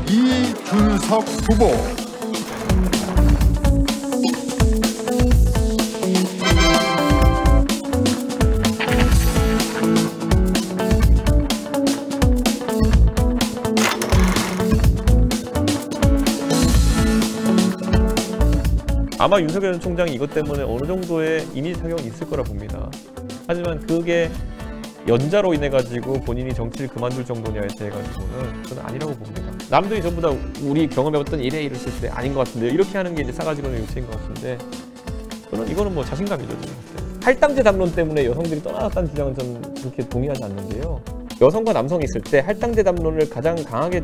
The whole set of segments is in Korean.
이준석 후보. 아마 윤석열 전 총장이 이것 때문에 어느 정도의 이미지 타격은 있을 거라 봅니다. 하지만 그게 연자로 인해 가지고 본인이 정치를 그만둘 정도냐에 대해 가지고는 저는 아니라고 봅니다. 남들이 전부 다 우리 경험해봤던 이래 이랬을 때 아닌 것 같은데 이렇게 하는 게 이제 싸가지로는 요체인 것 같은데 저는 이거는 뭐 자신감이죠. 할당제 담론 때문에 여성들이 떠나갔다는 주장은 저는 그렇게 동의하지 않는데요. 여성과 남성이 있을 때 할당제 담론을 가장 강하게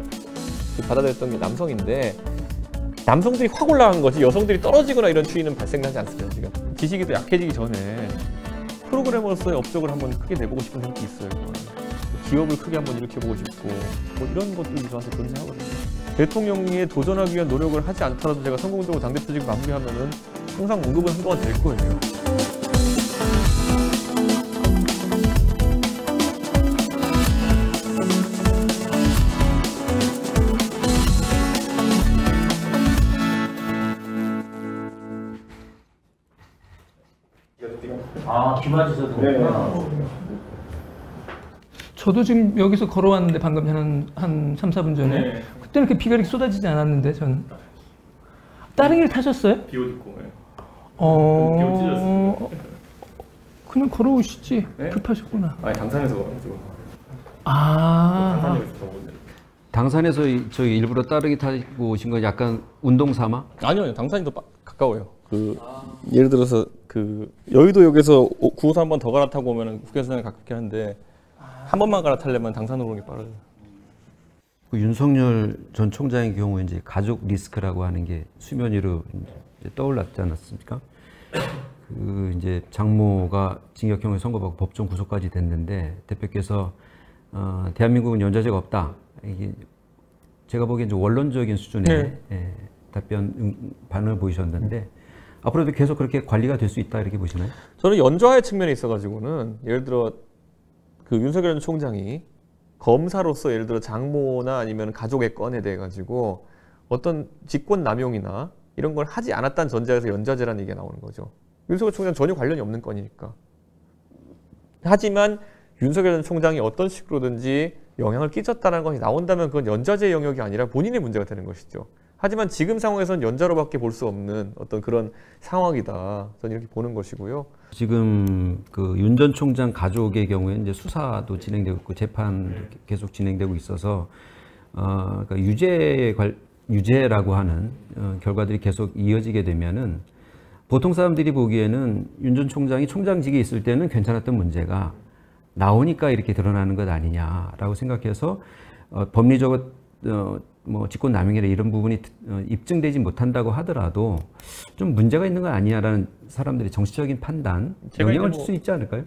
받아들였던 게 남성인데 남성들이 확 올라간 거지 여성들이 떨어지거나 이런 추이는 발생하지 않습니다. 지금 지식이 더 약해지기 전에 프로그래머로서의 업적을 한번 크게 내보고 싶은 생각이 있어요. 기업을 크게 한번 일으켜보고 싶고 뭐 이런 것들이 저한테 존재하거든요. 대통령에 도전하기 위한 노력을 하지 않더라도 제가 성공적으로 당대표직을 마무리하면은 항상 언급은 한동안 될 거예요. 아, 김아지셔도 그렇구나. 저도 지금 여기서 걸어왔는데 방금 한 3, 4분 전에 네. 그때는 이렇게 비가 이렇게 쏟아지지 않았는데 전 다른 길 타셨어요? 비옷 입고. 어... 비옷 찢었어요. 그냥 걸어오시지. 네? 급하셨구나. 아니 당산에서 가지고. 아. 당산역에서 가고. 당산에서 저기 일부러 따릉이 타고 오신 건 약간 운동 삼아? 아니요, 당산이 더 가까워요. 예를 들어서 여의도역에서 9호선 한 번 더 갈아타고 오면 국회의사당에 가깝긴 한데 한 번만 갈아타려면 당산으로 오는 게 빠르죠. 그 윤석열 전 총장의 경우에 이제 가족 리스크라고 하는 게 수면 위로 이제 떠올랐지 않았습니까? 이제 장모가 징역형을 선고받고 법정 구속까지 됐는데 대표께서 대한민국은 연좌제가 없다. 이게 제가 보기엔 좀 원론적인 수준의 반응을 보이셨는데 앞으로도 계속 그렇게 관리가 될 수 있다 이렇게 보시나요? 저는 연좌의 측면에 있어가지고는 예를 들어 윤석열 전 총장이 검사로서 예를 들어 장모나 아니면 가족의 건에 대해 가지고 어떤 직권 남용이나 이런 걸 하지 않았다는 전제에서 연좌제라는 얘기가 나오는 거죠. 윤석열 총장 전혀 관련이 없는 건이니까. 하지만 윤석열 전 총장이 어떤 식으로든지 영향을 끼쳤다는 것이 나온다면 그건 연좌제 영역이 아니라 본인의 문제가 되는 것이죠. 하지만 지금 상황에서는 연좌로밖에 볼 수 없는 어떤 그런 상황이다. 저는 이렇게 보는 것이고요. 지금 그 윤 전 총장 가족의 경우에 이제 수사도 진행되고 있고 재판도 계속 진행되고 있어서 그러니까 유죄라고 하는 결과들이 계속 이어지게 되면은 보통 사람들이 보기에는 윤 전 총장이 총장직에 있을 때는 괜찮았던 문제가 나오니까 이렇게 드러나는 것 아니냐라고 생각해서 법리적으로 뭐 직권남용이나 이런 부분이 입증되지 못한다고 하더라도 좀 문제가 있는 건 아니냐라는 사람들의 정치적인 판단, 영향을 줄 수 있지 않을까요?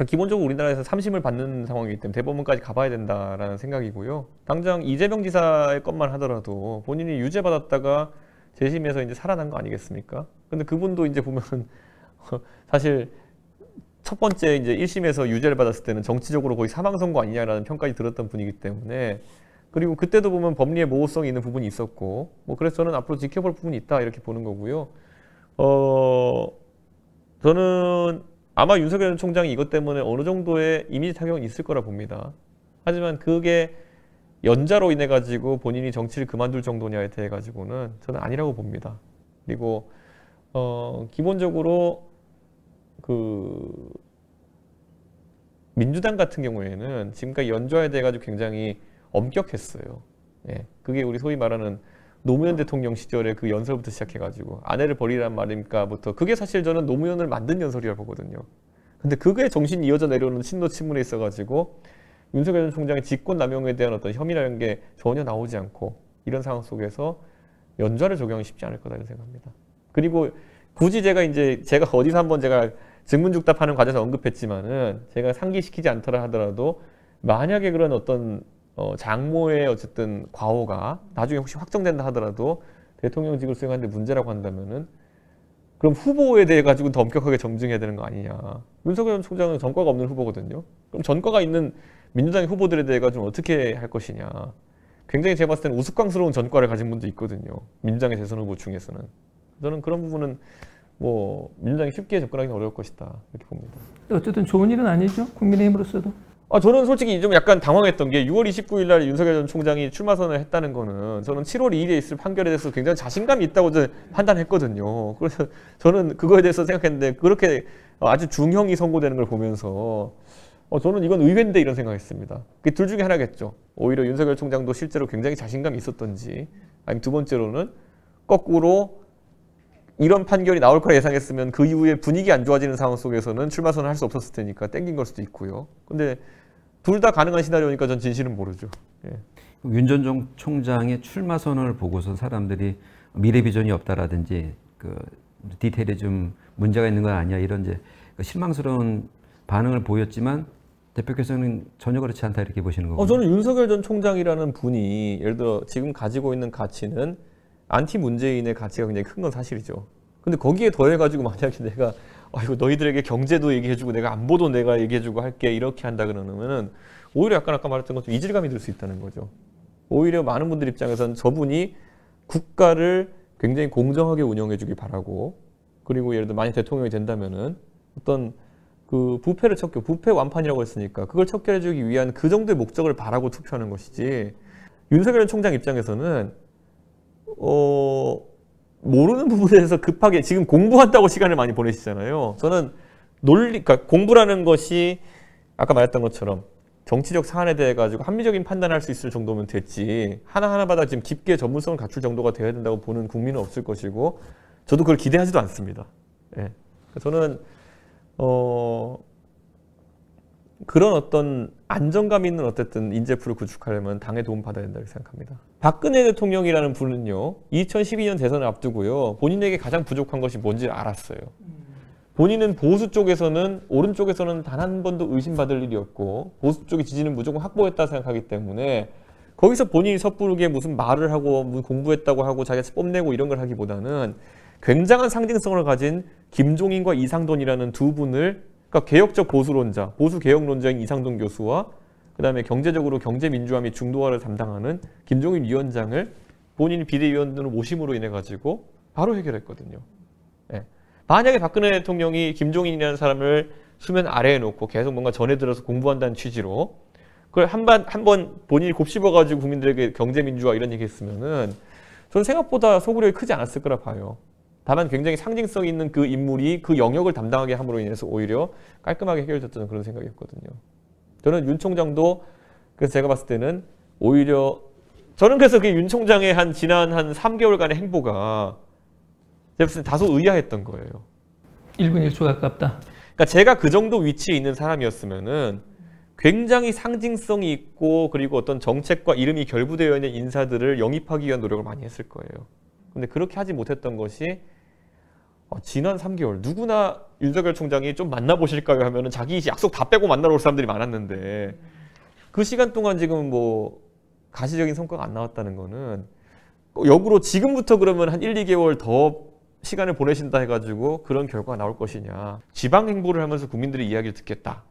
기본적으로 우리나라에서 3심을 받는 상황이기 때문에 대법원까지 가봐야 된다라는 생각이고요. 당장 이재명 지사의 것만 하더라도 본인이 유죄받았다가 재심에서 이제 살아난 거 아니겠습니까? 근데 그분도 이제 보면은 사실 첫 번째 이제 1심에서 유죄를 받았을 때는 정치적으로 거의 사망 선고 아니냐라는 평가를 들었던 분이기 때문에 그리고 그때도 보면 법리의 모호성이 있는 부분이 있었고 뭐 그래서 저는 앞으로 지켜볼 부분이 있다 이렇게 보는 거고요. 저는 아마 윤석열 총장이 이것 때문에 어느 정도의 이미지 타격은 있을 거라 봅니다. 하지만 그게 연자로 인해 가지고 본인이 정치를 그만둘 정도냐에 대해 가지고는 저는 아니라고 봅니다. 그리고 기본적으로 민주당 같은 경우에는 지금까지 연좌에 대해 가지고 굉장히 엄격했어요. 예, 그게 우리 소위 말하는 노무현 대통령 시절에 그 연설부터 시작해가지고 아내를 버리란 말입니까부터 그게 사실 저는 노무현을 만든 연설이라고 보거든요. 근데 그게 정신이 이어져 내려오는 친노 친문에 있어가지고 윤석열 전 총장의 직권남용에 대한 어떤 혐의라는 게 전혀 나오지 않고 이런 상황 속에서 연좌를 적용하기 쉽지 않을 거다 이런 생각합니다. 그리고 굳이 제가 어디서 한번 제가 증문즉답하는 과정에서 언급했지만은 제가 상기시키지 않더라 하더라도 만약에 그런 어떤 장모의 어쨌든 과오가 나중에 혹시 확정된다 하더라도 대통령직을 수행하는데 문제라고 한다면은 그럼 후보에 대해 가지고 더 엄격하게 정증해야 되는 거 아니냐. 윤석열 전 총장은 전과가 없는 후보거든요. 그럼 전과가 있는 민주당의 후보들에 대해 가지고 어떻게 할 것이냐. 굉장히 제가 봤을 때는 우스꽝스러운 전과를 가진 분도 있거든요. 민주당의 대선 후보 중에서는. 저는 그런 부분은 뭐 민주당이 쉽게 접근하기는 어려울 것이다 이렇게 봅니다. 어쨌든 좋은 일은 아니죠. 국민의힘으로서도. 저는 솔직히 좀 약간 당황했던 게 6월 29일 날 윤석열 전 총장이 출마 선언을 했다는 거는 저는 7월 2일에 있을 판결에 대해서 굉장히 자신감이 있다고 저는 판단했거든요. 그래서 저는 그거에 대해서 생각했는데 그렇게 아주 중형이 선고되는 걸 보면서 저는 이건 의외인데 이런 생각했습니다. 그 둘 중에 하나겠죠. 오히려 윤석열 총장도 실제로 굉장히 자신감이 있었던지 아니면 두 번째로는 거꾸로 이런 판결이 나올 거라 예상했으면 그 이후에 분위기 안 좋아지는 상황 속에서는 출마 선언을 할 수 없었을 테니까 땡긴 걸 수도 있고요. 근데 둘 다 가능한 시나리오니까 전 진실은 모르죠. 예. 윤 전 총장의 출마 선언을 보고서 사람들이 미래 비전이 없다라든지 그 디테일에 좀 문제가 있는 건 아니야 이런 이제 실망스러운 반응을 보였지만 대표께서는 전혀 그렇지 않다 이렇게 보시는 거군요. 저는 윤석열 전 총장이라는 분이 예를 들어 지금 가지고 있는 가치는 안티 문재인의 가치가 굉장히 큰 건 사실이죠. 근데 거기에 더해가지고 만약에 내가 이거 너희들에게 경제도 얘기해주고 내가 안보도 내가 얘기해주고 할게 이렇게 한다 그러면은 오히려 약간 아까 말했던 것처럼 이질감이 들 수 있다는 거죠. 오히려 많은 분들 입장에서는 저분이 국가를 굉장히 공정하게 운영해주기 바라고 그리고 예를 들어 만약 대통령이 된다면은 어떤 그 부패를 부패 완판이라고 했으니까 그걸 척결해주기 위한 그 정도의 목적을 바라고 투표하는 것이지 윤석열 총장 입장에서는 모르는 부분에 대해서 급하게 지금 공부한다고 시간을 많이 보내시잖아요. 저는 그러니까 공부라는 것이 아까 말했던 것처럼 정치적 사안에 대해 가지고 합리적인 판단을 할 수 있을 정도면 됐지 하나하나마다 지금 깊게 전문성을 갖출 정도가 되어야 된다고 보는 국민은 없을 것이고 저도 그걸 기대하지도 않습니다. 예. 저는 그런 어떤 안정감 있는 어쨌든 인재풀을 구축하려면 당의 도움 받아야 된다고 생각합니다. 박근혜 대통령이라는 분은요. 2012년 대선을 앞두고요. 본인에게 가장 부족한 것이 뭔지 알았어요. 본인은 보수 쪽에서는 오른쪽에서는 단 한 번도 의심받을 일이 없고 보수 쪽의 지지는 무조건 확보했다 생각하기 때문에 거기서 본인이 섣부르게 무슨 말을 하고 무슨 공부했다고 하고 자기가 뽐내고 이런 걸 하기보다는 굉장한 상징성을 가진 김종인과 이상돈이라는 두 분을 그러니까 개혁적 보수론자, 보수개혁론자인 이상돈 교수와 그다음에 경제적으로 경제민주화 및 중도화를 담당하는 김종인 위원장을 본인이 비대위원으로 모심으로 인해 가지고 바로 해결했거든요. 예. 만약에 박근혜 대통령이 김종인이라는 사람을 수면 아래에 놓고 계속 뭔가 전해들어서 공부한다는 취지로 그걸 한번 본인이 곱씹어가지고 국민들에게 경제민주화 이런 얘기 했으면은 저는 생각보다 소구력이 크지 않았을 거라 봐요. 다만 굉장히 상징성 있는 그 인물이 그 영역을 담당하게 함으로 인해서 오히려 깔끔하게 해결됐다는 그런 생각이었거든요. 저는 윤 총장도 그래서 제가 봤을 때는 오히려 저는 그래서 그 윤 총장의 지난 한 3개월간의 행보가 제가 봤을 때 다소 의아했던 거예요. 1분 1초 가깝다. 그러니까 제가 그 정도 위치에 있는 사람이었으면은 굉장히 상징성이 있고 그리고 어떤 정책과 이름이 결부되어 있는 인사들을 영입하기 위한 노력을 많이 했을 거예요. 근데 그렇게 하지 못했던 것이 지난 3개월 누구나 윤석열 총장이 좀 만나보실까요 하면은 자기 약속 다 빼고 만나러 올 사람들이 많았는데 그 시간 동안 지금 뭐 가시적인 성과가 안 나왔다는 거는 역으로 지금부터 그러면 한 1, 2개월 더 시간을 보내신다 해가지고 그런 결과가 나올 것이냐. 지방 행보를 하면서 국민들의 이야기를 듣겠다.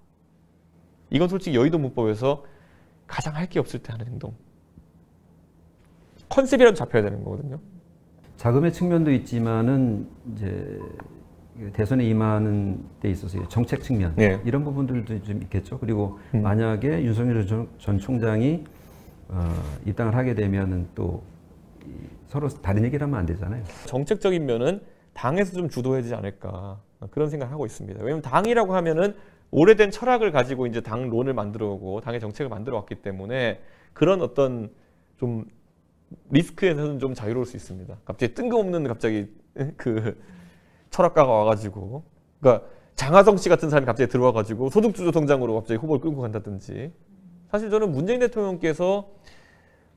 이건 솔직히 여의도 문법에서 가장 할 게 없을 때 하는 행동. 컨셉이라도 잡혀야 되는 거거든요. 자금의 측면도 있지만은 이제 대선에 임하는 데 있어서 정책 측면 네. 이런 부분들도 좀 있겠죠. 그리고 만약에 윤석열 전 총장이 입당을 하게 되면은 또 서로 다른 얘기를 하면 안 되잖아요. 정책적인 면은 당에서 좀 주도해야 되지 않을까 그런 생각을 하고 있습니다. 왜냐하면 당이라고 하면은 오래된 철학을 가지고 이제 당론을 만들어 오고 당의 정책을 만들어 왔기 때문에 그런 어떤 좀 리스크에서는 좀 자유로울 수 있습니다. 갑자기 뜬금없는 갑자기 그 철학가가 와가지고 그러니까 장하성 씨 같은 사람이 갑자기 들어와가지고 소득주도 성장으로 갑자기 후보를 끌고 간다든지 사실 저는 문재인 대통령께서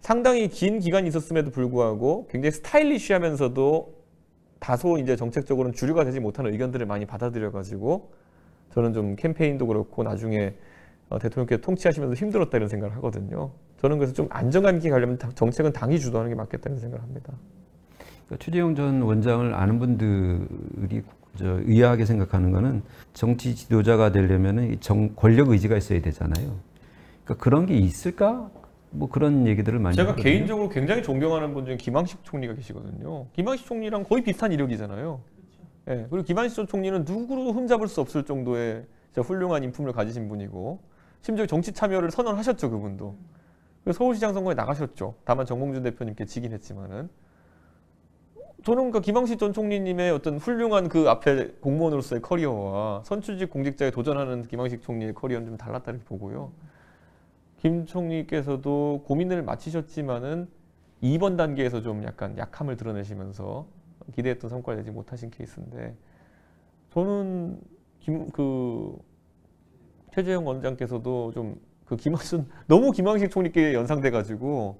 상당히 긴 기간이 있었음에도 불구하고 굉장히 스타일리시하면서도 다소 이제 정책적으로는 주류가 되지 못하는 의견들을 많이 받아들여가지고 저는 좀 캠페인도 그렇고 나중에 대통령께서 통치하시면서 힘들었다 이런 생각을 하거든요. 저는 그래서 좀 안정감 있게 가려면 정책은 당이 주도하는 게 맞겠다는 생각을 합니다. 그러니까 최재형 전 원장을 아는 분들이 의아하게 생각하는 거는 정치 지도자가 되려면 권력 의지가 있어야 되잖아요. 그러니까 그런 게 있을까? 뭐 그런 얘기들을 많이 제가 하거든요. 개인적으로 굉장히 존경하는 분 중에 김항식 총리가 계시거든요. 김항식 총리랑 거의 비슷한 이력이잖아요. 예, 그리고 김항식 총리는 누구로 흠잡을 수 없을 정도의 진짜 훌륭한 인품을 가지신 분이고 심지어 정치 참여를 선언하셨죠, 그분도. 그래서 서울시장 선거에 나가셨죠. 다만 정몽준 대표님께 지긴 했지만은 저는 그 김항식 전 총리님의 어떤 훌륭한 그 앞에 공무원으로서의 커리어와 선출직 공직자에 도전하는 김항식 총리의 커리어는 좀 달랐다 이렇게 보고요. 김 총리께서도 고민을 마치셨지만은 2번 단계에서 좀 약간 약함을 드러내시면서 기대했던 성과를 내지 못하신 케이스인데 저는 최재형 원장께서도 좀 그 너무 김항식 총리께 연상돼가지고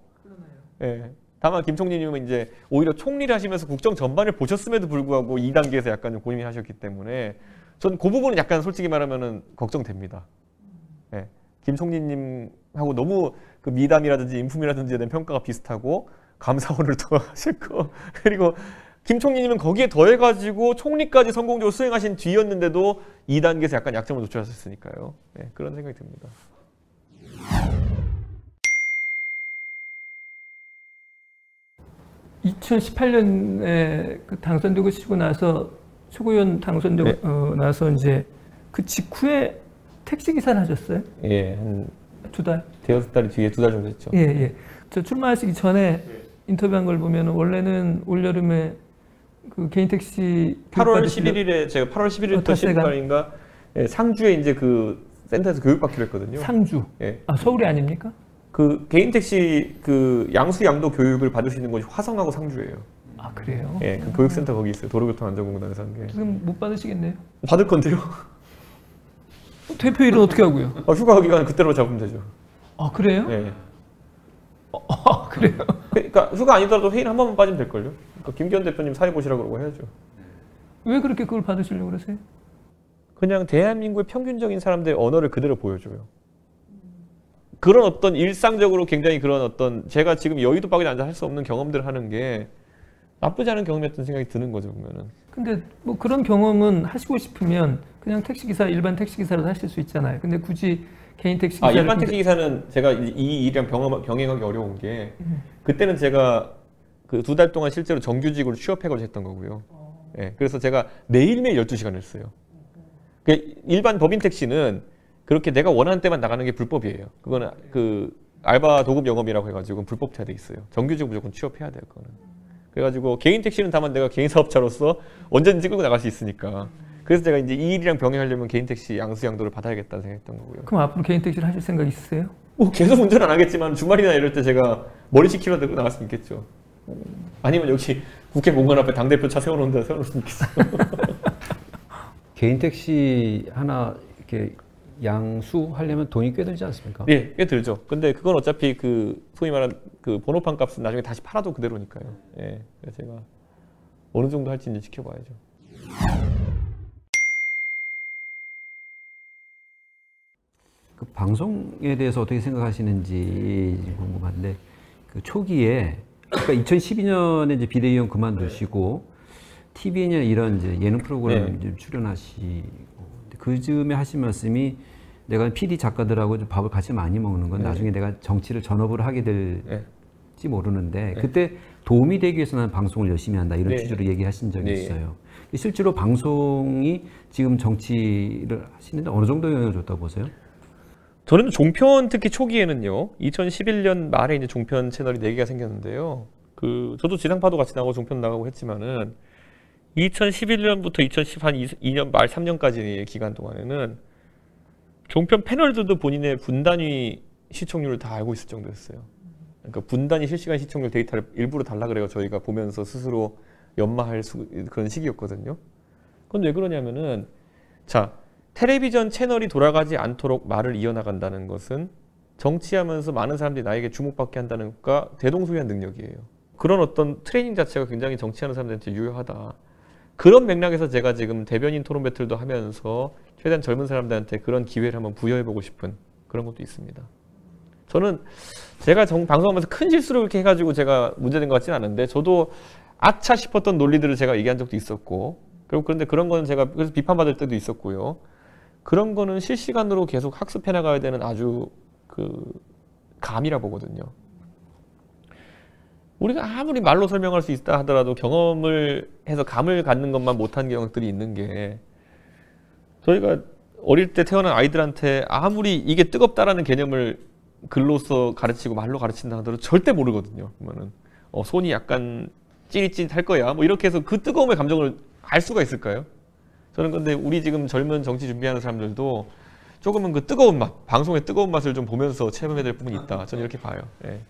예. 다만 김 총리님은 이제 오히려 총리를 하시면서 국정 전반을 보셨음에도 불구하고 2단계에서 약간 좀 고민하셨기 때문에 전 그 부분은 약간 솔직히 말하면은 걱정됩니다. 예. 김 총리님하고 너무 그 미담이라든지 인품이라든지에 대한 평가가 비슷하고 감사원을 더 하셨고 그리고 김 총리님은 거기에 더해가지고 총리까지 성공적으로 수행하신 뒤였는데도 2단계에서 약간 약점을 노출하셨으니까요. 예. 그런 생각이 듭니다. 2018년에 그 당선되고 시고 나서 최고위원 당선되고 나서 이제 그 직후에 택시 기사를 하셨어요? 예, 한 2달? 대여섯 달 뒤에 2달 정도 됐죠. 예, 예. 저 출마하시기 전에 인터뷰한 걸 보면 원래는 올 여름에 그 개인 택시 8월 11일에 제가 8월 11일부터 18일인가 예, 상주에 이제 그 센터에서 교육받기로 했거든요. 상주. 예. 아, 서울이 아닙니까? 그 개인 택시 그 양수 양도 교육을 받을 수 있는 곳이 화성하고 상주예요. 아, 그래요? 예, 그 교육센터 거기 있어요. 도로교통안전공단에서 한 게. 지금 못 받으시겠네요. 받을 건데요. 대표 일은 어떻게 하고요? 휴가 기간 그때로 잡으면 되죠. 아, 그래요? 예. 아, 그래요? 그러니까 휴가 아니더라도 회의를 한 번만 빠지면 될 걸요. 그러니까 김기현 대표님 사회 보시라고 그러고 해야죠. 왜 그렇게 그걸 받으시려고 그러세요? 그냥 대한민국의 평균적인 사람들의 언어를 그대로 보여줘요. 그런 어떤 일상적으로 굉장히 그런 어떤 제가 지금 여의도 밖에 앉아 할 수 없는 경험들을 하는 게 나쁘지 않은 경험이었던 생각이 드는 거죠, 보면은. 근데 뭐 그런 경험은 하시고 싶으면 그냥 택시기사, 일반 택시기사라도 하실 수 있잖아요. 근데 굳이 개인 택시기사. 일반 택시기사는 제가 이 일이랑 병행하기 어려운 게 그때는 제가 그 2달 동안 실제로 정규직으로 취업해가지고 했던 거고요. 예, 그래서 제가 매일매일 12시간을 했어요. 일반 법인 택시는 그렇게 내가 원하는 때만 나가는 게 불법이에요. 그거는 그 알바 도급 영업이라고 해가지고 불법화돼 있어요. 정규직 무조건 취업해야 돼요, 그거는. 그래가지고 개인 택시는 다만 내가 개인 사업자로서 언제든지 끌고 나갈 수 있으니까. 그래서 제가 이제 이 일이랑 병행하려면 개인 택시 양수 양도를 받아야겠다는 생각했던 거고요. 그럼 앞으로 개인 택시를 하실 생각 있으세요? 뭐 계속 운전 안 하겠지만 주말이나 이럴 때 제가 머리 식히러 들고 나갈 수 있겠죠. 아니면 여기 국회 공간 앞에 당대표 차 세워놓은 데 세워놓을 수 있겠어요. 개인 택시 하나 이렇게 양수하려면 돈이 꽤 들지 않습니까? 예, 꽤 들죠. 근데 그건 어차피 그 소위 말하는 그 번호판 값은 나중에 다시 팔아도 그대로니까요. 예, 그래서 제가 어느 정도 할지 이제 지켜봐야죠. 그 방송에 대해서 어떻게 생각하시는지 궁금한데 그 초기에 그러니까 2012년에 이제 비대위원 그만두시고 TVN이나 이런 이제 예능 프로그램 좀 출연하시고 그 즈음에 하신 말씀이 내가 PD 작가들하고 좀 밥을 같이 많이 먹는 건 나중에 내가 정치를 전업으로 하게 될지 모르는데 그때 도움이 되기 위해서 나는 방송을 열심히 한다 이런 취지로 얘기하신 적이 있어요. 실제로 방송이 지금 정치를 하시는데 어느 정도 영향을 줬다고 보세요? 저는 종편 특히 초기에는요. 2011년 말에 이제 종편 채널이 4개가 생겼는데요. 그 저도 지상파도 같이 나가고 종편 나가고 했지만은 2011년부터 2012년 말 3년까지의 기간 동안에는 종편 패널들도 본인의 분단위 시청률을 다 알고 있을 정도였어요. 그러니까 분단위 실시간 시청률 데이터를 일부러 달라 그래요. 저희가 보면서 스스로 연마할 그런 시기였거든요. 그건 왜 그러냐면은 자 텔레비전 채널이 돌아가지 않도록 말을 이어나간다는 것은 정치하면서 많은 사람들이 나에게 주목받게 한다는 것과 대동소이한 능력이에요. 그런 어떤 트레이닝 자체가 굉장히 정치하는 사람들한테 유효하다. 그런 맥락에서 제가 지금 대변인 토론 배틀도 하면서 최대한 젊은 사람들한테 그런 기회를 한번 부여해보고 싶은 그런 것도 있습니다. 저는 제가 방송하면서 큰 실수를 그렇게 해가지고 제가 문제된 것 같지는 않은데 저도 아차 싶었던 논리들을 제가 얘기한 적도 있었고 그런데 그런 거는 제가 그래서 비판받을 때도 있었고요. 그런 거는 실시간으로 계속 학습해 나가야 되는 아주 그 감이라 보거든요. 우리가 아무리 말로 설명할 수 있다 하더라도 경험을 해서 감을 갖는 것만 못한 경우들이 있는 게, 저희가 어릴 때 태어난 아이들한테 아무리 이게 뜨겁다라는 개념을 글로써 가르치고 말로 가르친다 하더라도 절대 모르거든요. 그러면은 손이 약간 찌릿찌릿할 거야 뭐 이렇게 해서 그 뜨거움의 감정을 알 수가 있을까요? 저는 근데 우리 지금 젊은 정치 준비하는 사람들도 조금은 그 뜨거운 맛, 방송의 뜨거운 맛을 좀 보면서 체험해야 될 부분이 있다. 저는 이렇게 봐요. 예.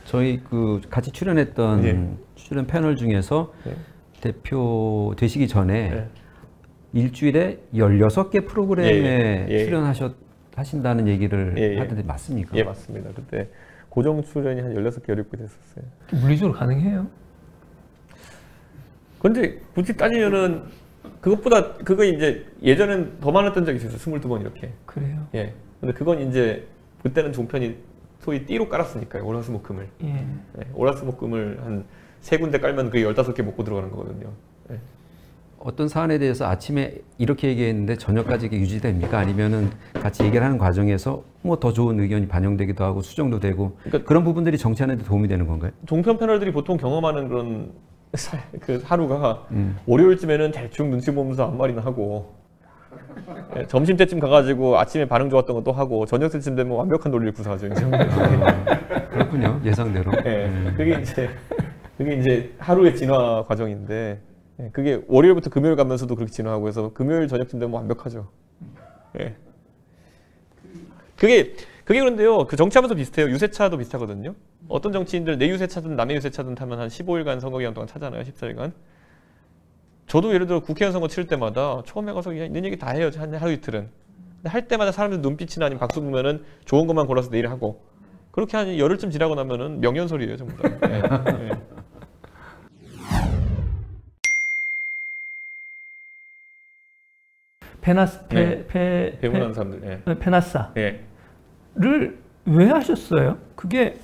저희 그 같이 출연했던 예. 출연 패널 중에서 예. 대표 되시기 전에 예. 일주일에 16개 프로그램에 예. 하신다는 얘기를 예. 하던데 맞습니까? 예, 맞습니다. 그때 고정 출연이 한 16개, 17개 됐었어요. 물리적으로 가능해요? 근데 굳이 따지면은 그것보다 그거 이제 예전엔 더 많았던 적이 있었어요. 22번 이렇게. 그래요? 예. 근데 그건 이제 그때는 종편이 소위 띠로 깔았으니까요. 월화수목금을. 예. 예. 월화수목금을 한 3군데 깔면 그게 15개 먹고 들어가는 거거든요. 예. 어떤 사안에 대해서 아침에 이렇게 얘기했는데 저녁까지 이게 유지됩니까? 아니면은 같이 얘기를 하는 과정에서 뭐 더 좋은 의견이 반영되기도 하고 수정도 되고 그러니까 그런 부분들이 정치하는 데 도움이 되는 건가요? 종편 패널들이 보통 경험하는 그런 그 하루가 월요일쯤에는 대충 눈치 보면서 아무 말이나 하고, 예, 점심 때쯤 가가지고 아침에 반응 좋았던 것도 하고 저녁 때쯤 되면 완벽한 논리를 구사하죠. 이제. 그렇군요. 예상대로. 예, 그게 이제 하루의 진화 과정인데, 예, 그게 월요일부터 금요일 가면서도 그렇게 진화하고 해서 금요일 저녁쯤 되면 완벽하죠. 예. 그게 그런데요. 그 정치하면서 비슷해요. 유세차도 비슷하거든요. 어떤 정치인들 내 유세차든 남의 유세차든 타면 한 15일간 선거기간 동안 타잖아요. 14일간. 저도 예를 들어 국회의원 선거 치를 때마다 처음에 가서 그냥 있는 얘기 다 해요. 한 하루 이틀은. 근데 할 때마다 사람들 눈빛이나 아니면 박수 보면은 좋은 것만 골라서 내일 하고, 그렇게 한 열흘쯤 지나고 나면은 명연설이에요. 전부 다. 예. 예. 배분하는 사람들. 예. 페나사를 예. 왜 하셨어요? 그게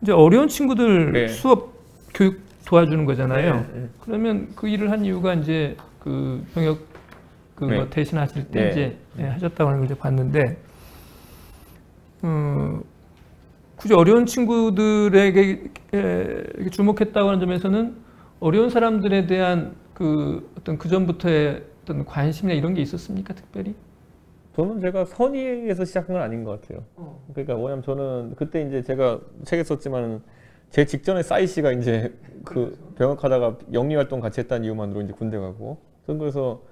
이제 어려운 친구들 네. 수업 교육 도와주는 거잖아요. 네. 그러면 그 일을 한 이유가 이제 그 병역 네. 뭐 대신하실 때 네. 이제 하셨다고 하는 걸 이제 봤는데, 굳이 어려운 친구들에게 이렇게 주목했다고 하는 점에서는 어려운 사람들에 대한 그 어떤 그 전부터의 어떤 관심이나 이런 게 있었습니까, 특별히? 저는 제가 선의에서 시작한 건 아닌 것 같아요. 그러니까 뭐냐면 저는 그때 이제 제가 책에 썼지만 제 직전에 싸이 씨가 이제 그 병역하다가 영리 활동 같이 했다는 이유만으로 이제 군대 가고, 저는 그래서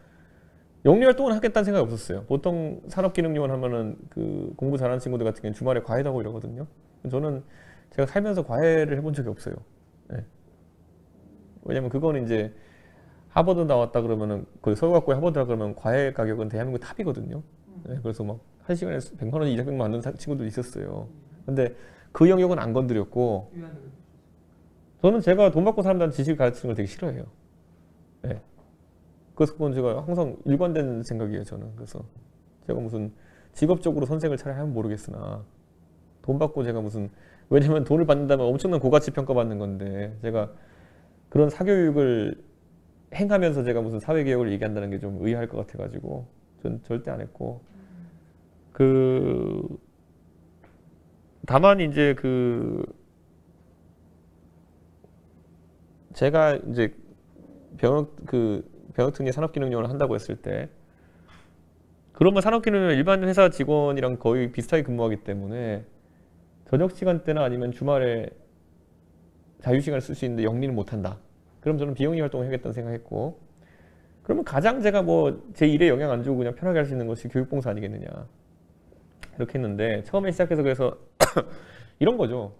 영리 활동을 하겠다는 생각이 없었어요. 보통 산업기능요원 하면은 그 공부 잘하는 친구들 같은 경우는 주말에 과외도 하고 이러거든요. 저는 제가 살면서 과외를 해본 적이 없어요. 네. 왜냐면 그거는 이제 하버드 나왔다 그러면은 그 서울학교에 하버드라 그러면 과외 가격은 대한민국 탑이거든요. 네, 그래서 막 1시간에 100만 원, 200만 원 하는 친구들이 있었어요. 근데 그 영역은 안 건드렸고, 저는 제가 돈 받고 사람들한테 지식을 가르치는 걸 되게 싫어해요. 네. 그래서 그건 제가 항상 일관된 생각이에요, 저는. 그래서 제가 무슨 직업적으로 선생을 차라리 하면 모르겠으나 돈 받고 제가 무슨, 왜냐면 돈을 받는다면 엄청난 고가치 평가받는 건데 제가 그런 사교육을 행하면서 제가 무슨 사회개혁을 얘기한다는 게 좀 의아할 것 같아가지고 전 절대 안 했고, 다만 이제 제가 이제 병역특례 산업기능요원을 한다고 했을 때, 그러면 산업기능요원 일반 회사 직원이랑 거의 비슷하게 근무하기 때문에 저녁 시간대나 아니면 주말에 자유시간을 쓸 수 있는데 영리는 못한다. 그럼 저는 비영리 활동을 해야겠다는 생각했고, 그러면 가장 제가 뭐 제 일에 영향 안 주고 그냥 편하게 할 수 있는 것이 교육봉사 아니겠느냐, 이렇게 했는데, 처음에 시작해서 그래서 이런 거죠.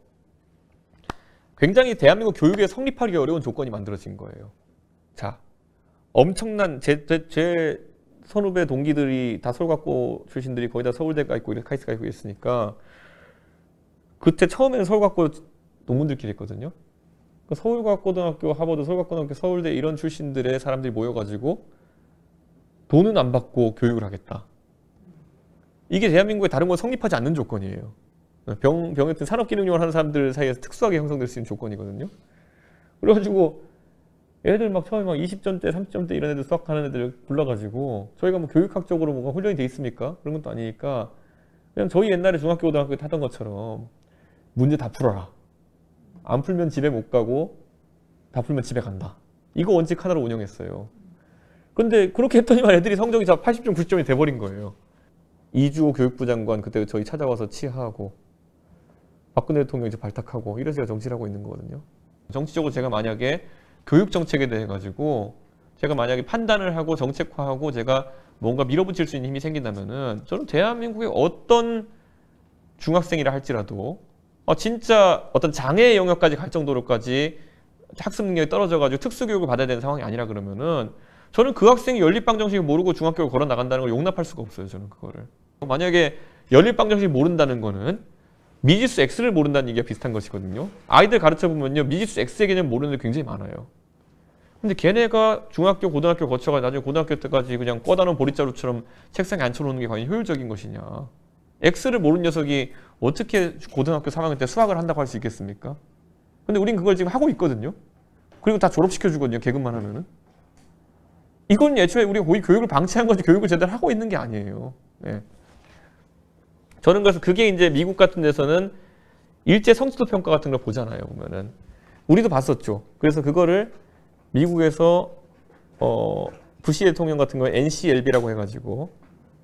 굉장히 대한민국 교육에 성립하기 어려운 조건이 만들어진 거예요. 자, 엄청난 제 선후배 동기들이 다 서울과고 출신들이 거의 다 서울대가 있고 카이스트가 있고 있으니까, 그때 처음에는 서울과고 농문들끼리 했거든요. 서울과학고등학교, 하버드, 서울과학고등학교, 서울대 이런 출신들의 사람들이 모여가지고 돈은 안 받고 교육을 하겠다. 이게 대한민국에 다른 건 성립하지 않는 조건이에요. 병역든 산업기능요원 하는 사람들 사이에서 특수하게 형성될 수 있는 조건이거든요. 그래가지고 애들 막 처음에 막 20점대, 30점대 이런 애들 수학하는 애들 불러가지고, 저희가 뭐 교육학적으로 뭔가 훈련이 돼 있습니까? 그런 것도 아니니까 그냥 저희 옛날에 중학교, 고등학교 타던 것처럼 문제 다 풀어라. 안 풀면 집에 못 가고 다 풀면 집에 간다. 이거 원칙 하나로 운영했어요. 근데 그렇게 했더니만 애들이 성적이 다 80점, 90점이 돼버린 거예요. 이주호 교육부 장관 그때 저희 찾아와서 치하하고 박근혜 대통령이 이제 발탁하고 이래서 제가 정치를 하고 있는 거거든요. 정치적으로 제가 만약에 교육 정책에 대해 가지고 제가 만약에 판단을 하고 정책화하고 제가 뭔가 밀어붙일 수 있는 힘이 생긴다면은 저는 대한민국의 어떤 중학생이라 할지라도 진짜 어떤 장애의 영역까지 갈 정도로까지 학습 능력이 떨어져가지고 특수교육을 받아야 되는 상황이 아니라 그러면은 저는 그 학생이 연립방 정식을 모르고 중학교를 걸어 나간다는 걸 용납할 수가 없어요. 저는 그거를. 만약에 연립방 정식을 모른다는 거는 미지수 X를 모른다는 얘기가 비슷한 것이거든요. 아이들 가르쳐 보면요, 미지수 X의 개념 모르는 애 굉장히 많아요. 근데 걔네가 중학교, 고등학교 거쳐가 나중에 고등학교 때까지 그냥 꺼다 놓은 보릿자루처럼 책상에 앉혀놓는 게 과연 효율적인 것이냐. X를 모르는 녀석이 어떻게 고등학교 3학년 때 수학을 한다고 할 수 있겠습니까? 근데 우린 그걸 지금 하고 있거든요. 그리고 다 졸업시켜주거든요. 개근만 하면은. 이건 애초에 우리가 거의 교육을 방치한 거지 교육을 제대로 하고 있는 게 아니에요. 네. 저는 그래서 그게 이제 미국 같은 데서는 일제 성취도 평가 같은 걸 보잖아요. 보면은. 우리도 봤었죠. 그래서 그거를 미국에서 부시 대통령 같은 경우에 NCLB라고 해가지고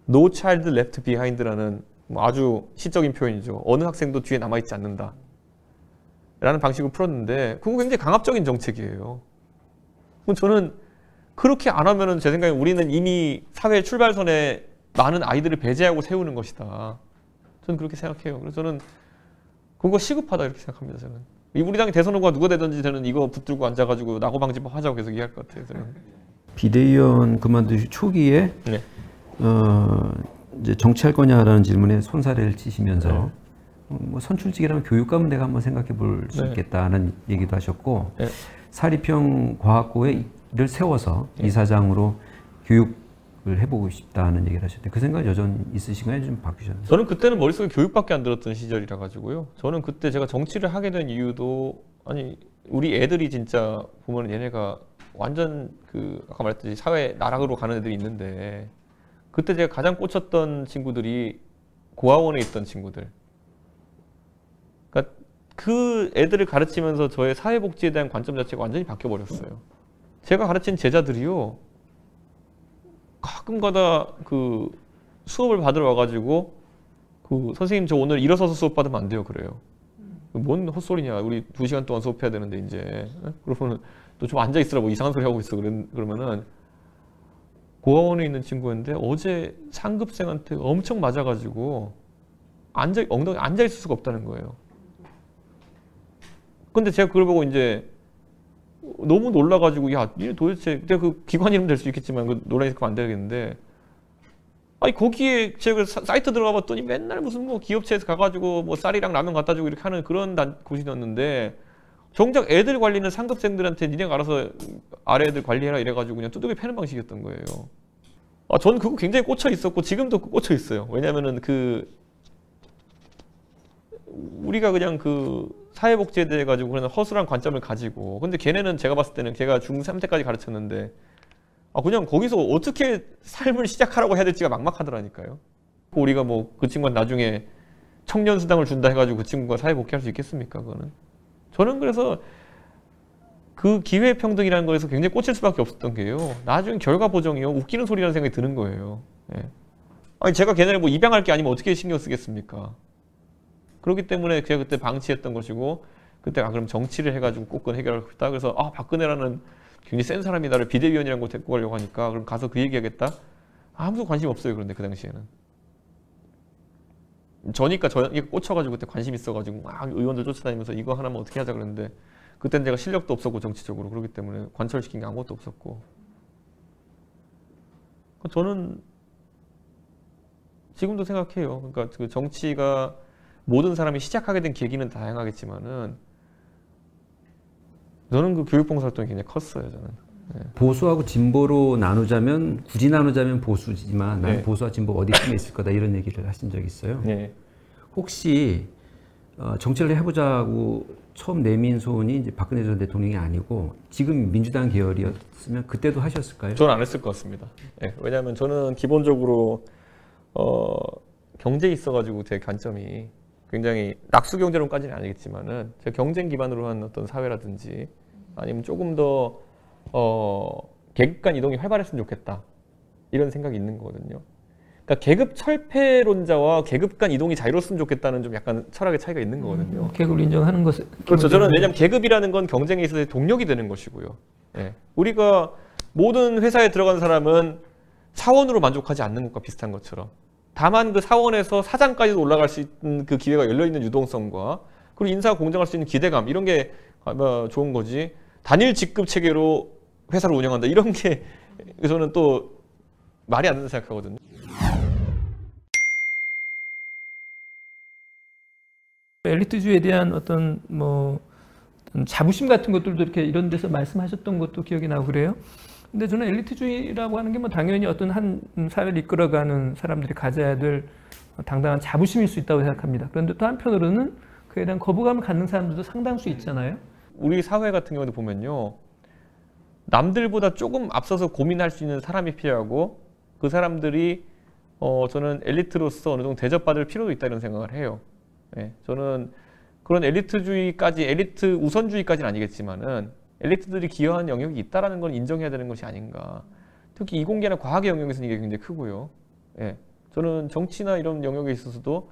No Child Left Behind라는 아주 시적인 표현이죠. 어느 학생도 뒤에 남아있지 않는다 라는 방식으로 풀었는데 그거 굉장히 강압적인 정책이에요. 그럼 저는 그렇게 안 하면은 제 생각에 우리는 이미 사회 출발선에 많은 아이들을 배제하고 세우는 것이다. 저는 그렇게 생각해요. 그래서 저는 그거 시급하다 이렇게 생각합니다. 저는 우리 당의 대선 후보가 누가 되든지 저는 이거 붙들고 앉아가지고 낙오 방지법 하자고 계속 얘기할 것 같아요. 저는. 비대위원 그만두시 초기에 네. 이제 정치할 거냐라는 질문에 손사래를 치시면서 뭐 선출직이라면 교육감 내가 한번 생각해 볼 수 있겠다는 얘기도 하셨고 사립형 과학고를 세워서 이사장으로 교육을 해보고 싶다는 얘기를 하셨는데 그 생각 여전히 있으신가요? 좀 바뀌셨나요? 저는 그때는 머릿속에 교육밖에 안 들었던 시절이라 가지고요. 저는 그때 제가 정치를 하게 된 이유도 아니 우리 애들이 진짜 보면 얘네가 완전 그 아까 말했듯이 사회 나락으로 가는 애들이 있는데 그때 제가 가장 꽂혔던 친구들이 고아원에 있던 친구들. 그러니까 그 애들을 가르치면서 저의 사회복지에 대한 관점 자체가 완전히 바뀌어버렸어요. 제가 가르친 제자들이요. 가끔가다 그 수업을 받으러 와가지고 그 선생님 저 오늘 일어서서 수업 받으면 안 돼요. 그래요. 뭔 헛소리냐. 우리 2시간 동안 수업해야 되는데 이제. 그러면 또 좀 앉아있으라고 이상한 소리 하고 있어. 그러면은 고아원에 있는 친구였는데 어제 상급생한테 엄청 맞아가지고 엉덩이 앉아있을 수가 없다는 거예요. 근데 제가 그걸 보고 이제 너무 놀라가지고 야, 이 도대체 내가 그 기관 이름 될 수 있겠지만 그 논란이 있으면 안 되겠는데 아니 거기에 제가 사이트 들어가 봤더니 맨날 무슨 뭐 기업체에서 가가지고 뭐 쌀이랑 라면 갖다 주고 이렇게 하는 그런 곳이었는데 정작 애들 관리는 상급생들한테 니네가 알아서 아래 애들 관리해라 이래가지고 그냥 두둑이 패는 방식이었던 거예요. 저는 그거 굉장히 꽂혀 있었고 지금도 꽂혀 있어요. 왜냐면은 그 우리가 그냥 그 사회복지에 대해 가지고 그런 허술한 관점을 가지고 근데 걔네는 제가 봤을 때는 걔가 중3 때까지 가르쳤는데 그냥 거기서 어떻게 삶을 시작하라고 해야 될지가 막막하더라니까요. 우리가 뭐 그 친구가 나중에 청년수당을 준다 해가지고 그 친구가 사회복귀할 수 있겠습니까? 그거는. 저는 그래서 그 기회평등이라는 거에서 굉장히 꽂힐 수밖에 없었던 게요. 나중에 결과 보정이요. 웃기는 소리라는 생각이 드는 거예요. 예. 아니 제가 걔네를 뭐 입양할 게 아니면 어떻게 신경 쓰겠습니까? 그렇기 때문에 제가 그때 방치했던 것이고 그때 그럼 정치를 해가지고 꼭 해결하고 싶다. 그래서 박근혜라는 굉장히 센 사람이 나를 비대위원이라는 거 데리고 가려고 하니까 그럼 가서 그 얘기하겠다. 아무도 관심 없어요. 그런데 그 당시에는. 저니까 꽂혀가지고 그때 관심 있어가지고 막 의원들 쫓아다니면서 이거 하나만 어떻게 하자 그랬는데 그때는 제가 실력도 없었고 정치적으로 그렇기 때문에 관철시킨 게 아무것도 없었고 저는 지금도 생각해요. 그러니까 그 정치가 모든 사람이 시작하게 된 계기는 다양하겠지만은 저는 그 교육봉사활동이 굉장히 컸어요. 저는. 네. 보수하고 진보로 나누자면 굳이 나누자면 보수지만 나는 보수와 진보 어디쯤에 있을 거다 이런 얘기를 하신 적이 있어요. 네. 혹시 정치를 해보자고 처음 내민 소원이 이제 박근혜 전 대통령이 아니고 지금 민주당 계열이었으면 그때도 하셨을까요? 저는 안 했을 것 같습니다. 네. 왜냐하면 저는 기본적으로 경제에 있어가지고 제 관점이 굉장히 낙수 경제론까지는 아니겠지만은 제가 경쟁 기반으로 한 어떤 사회라든지 아니면 조금 더 계급 간 이동이 활발했으면 좋겠다 이런 생각이 있는 거거든요. 그러니까 계급 철폐론자와 계급 간 이동이 자유로웠으면 좋겠다는 좀 약간 철학의 차이가 있는 거거든요. 계급을 인정하는 것은 그렇죠. 저는 왜냐하면 계급이라는 건 경쟁에 있어서 동력이 되는 것이고요. 예. 우리가 모든 회사에 들어간 사람은 사원으로 만족하지 않는 것과 비슷한 것처럼 다만 그 사원에서 사장까지도 올라갈 수 있는 그 기회가 열려있는 유동성과 그리고 인사가 공정할 수 있는 기대감 이런 게 좋은 거지 단일 직급 체계로 회사를 운영한다 이런 게 저는 또 말이 안 된다 생각하거든요. 엘리트주의에 대한 어떤 자부심 같은 것들도 이렇게 이런 데서 말씀하셨던 것도 기억이 나고 그래요. 근데 저는 엘리트주의라고 하는 게 당연히 어떤 한 사회를 이끌어가는 사람들이 가져야 될 당당한 자부심일 수 있다고 생각합니다. 그런데 또 한편으로는 그에 대한 거부감을 갖는 사람들도 상당수 있잖아요. 우리 사회 같은 경우도 보면요. 남들보다 조금 앞서서 고민할 수 있는 사람이 필요하고 그 사람들이 저는 엘리트로서 어느 정도 대접받을 필요도 있다 이런 생각을 해요. 네, 저는 그런 엘리트주의까지 엘리트 우선주의까지는 아니겠지만은 엘리트들이 기여한 영역이 있다라는 걸 인정해야 되는 것이 아닌가. 특히 이공계나 과학의 영역에서는 이게 굉장히 크고요. 예, 저는 정치나 이런 영역에 있어서도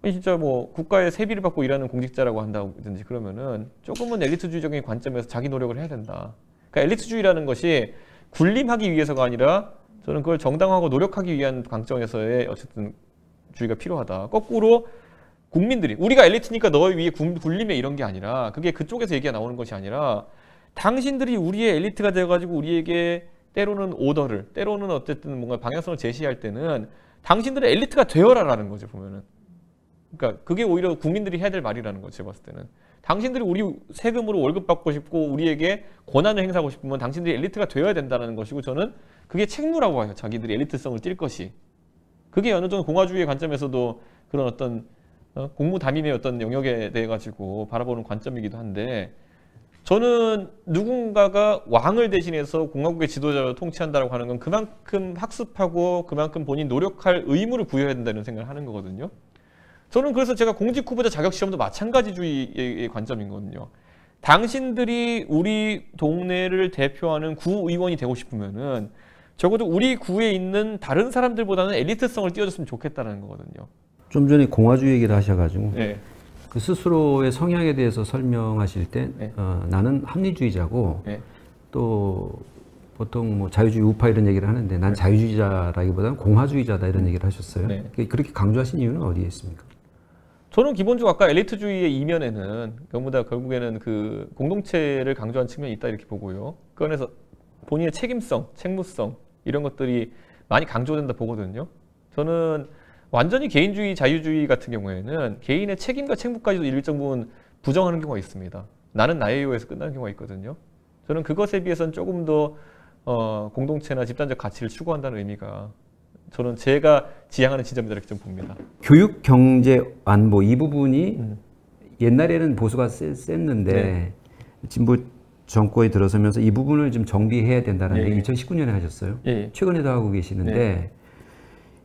진짜 뭐 국가의 세비를 받고 일하는 공직자라고 한다든지 그러면은 조금은 엘리트주의적인 관점에서 자기 노력을 해야 된다. 그러니까 엘리트주의라는 것이 군림하기 위해서가 아니라 저는 그걸 정당화하고 노력하기 위한 관점에서의 어쨌든 주의가 필요하다. 거꾸로 국민들이 우리가 엘리트니까 너 위에 군림해 이런 게 아니라 그게 그쪽에서 얘기가 나오는 것이 아니라 당신들이 우리의 엘리트가 되어가지고 우리에게 때로는 오더를 때로는 어쨌든 뭔가 방향성을 제시할 때는 당신들의 엘리트가 되어라라는 거죠 보면은. 그러니까 그게 오히려 국민들이 해야 될 말이라는 거죠 제가 봤을 때는. 당신들이 우리 세금으로 월급 받고 싶고 우리에게 권한을 행사하고 싶으면 당신들이 엘리트가 되어야 된다는 것이고 저는 그게 책무라고 봐요. 자기들이 엘리트성을 띌 것이. 그게 어느 정도 공화주의의 관점에서도 그런 어떤 공무 담임의 어떤 영역에 대해 가지고 바라보는 관점이기도 한데 저는 누군가가 왕을 대신해서 공화국의 지도자를 통치한다고 하는 건 그만큼 학습하고 그만큼 본인 노력할 의무를 부여해야 된다는 생각을 하는 거거든요. 저는 그래서 제가 공직 후보자 자격 시험도 마찬가지주의의 관점이거든요. 당신들이 우리 동네를 대표하는 구의원이 되고 싶으면은 적어도 우리 구에 있는 다른 사람들보다는 엘리트성을 띄워줬으면 좋겠다는 거거든요. 좀 전에 공화주의 얘기를 하셔가지고 네. 그 스스로의 성향에 대해서 설명하실 때 네. 나는 합리주의자고 네. 또 보통 뭐 자유주의 우파 이런 얘기를 하는데 난 자유주의자라기보다는 공화주의자다 이런 얘기를 하셨어요. 네. 그렇게 강조하신 이유는 어디에 있습니까? 저는 기본적으로 아까 엘리트주의의 이면에는 전부 다 결국에는 그 공동체를 강조한 측면이 있다 이렇게 보고요. 그 안에서 본인의 책임성, 책무성 이런 것들이 많이 강조된다 보거든요. 저는 완전히 개인주의, 자유주의 같은 경우에는 개인의 책임과 책무까지도 일정 부분 부정하는 경우가 있습니다. 나는 나의 요에서 끝나는 경우가 있거든요. 저는 그것에 비해서는 조금 더 공동체나 집단적 가치를 추구한다는 의미가 저는 제가 지향하는 지점이다 이렇게 좀 봅니다. 교육, 경제, 안보 이 부분이 옛날에는 보수가 셌는데 네. 진보 정권이 들어서면서 이 부분을 좀 정비해야 된다는 예. 얘기 2019년에 하셨어요. 예. 최근에도 하고 계시는데 네.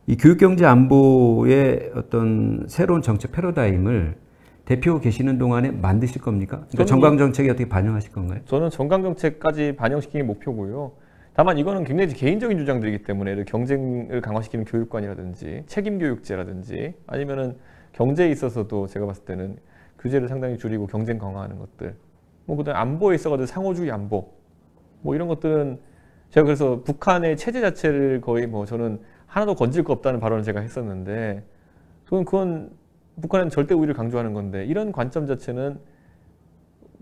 이 교육, 경제, 안보의 어떤 새로운 정책 패러다임을 대표 계시는 동안에 만드실 겁니까? 그러니까 정강 정책에 어떻게 반영하실 건가요? 저는 정강 정책까지 반영시키는 게 목표고요. 다만 이거는 굉장히 개인적인 주장들이기 때문에 경쟁을 강화시키는 교육관이라든지 책임교육제라든지 아니면은 경제에 있어서도 제가 봤을 때는 규제를 상당히 줄이고 경쟁 강화하는 것들 뭐 그다음 안보에 있어가지고 상호주의 안보 뭐 이런 것들은 제가 그래서 북한의 체제 자체를 거의 뭐 저는 하나도 건질 거 없다는 발언을 제가 했었는데 저는 그건 북한은 절대 우위를 강조하는 건데 이런 관점 자체는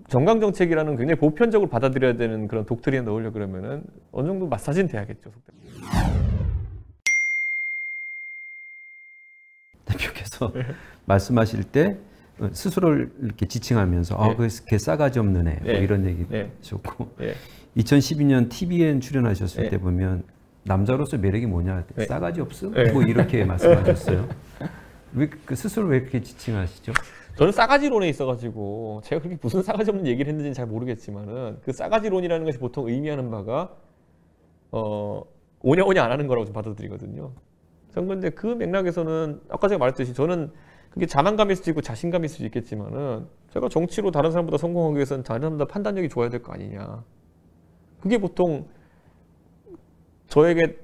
정강 정책이라는 굉장히 보편적으로 받아들여야 되는 그런 독트린에 넣으려 그러면은 어느 정도 마사지는 돼야겠죠. 대표께서 말씀하실 때 스스로를 이렇게 지칭하면서 걔 싸가지 없는 애 뭐 이런 얘기 하셨고 2012년 TVN 출연하셨을 때 보면 남자로서 매력이 뭐냐 싸가지 없어? 뭐 이렇게 말씀하셨어요. 왜 스스로 왜 그렇게 지칭하시죠? 저는 싸가지론에 있어가지고 제가 그렇게 무슨 싸가지 없는 얘기를 했는지는 잘 모르겠지만은 그 싸가지론이라는 것이 보통 의미하는 바가 오냐오냐 안 하는 거라고 좀 받아들이거든요. 저는 근데 그 맥락에서는 아까 제가 말했듯이 저는 그게 자만감일 수도 있고 자신감일 수도 있겠지만은 제가 정치로 다른 사람보다 성공하기 위해서는 다른 사람보다 판단력이 좋아야 될 거 아니냐. 그게 보통 저에게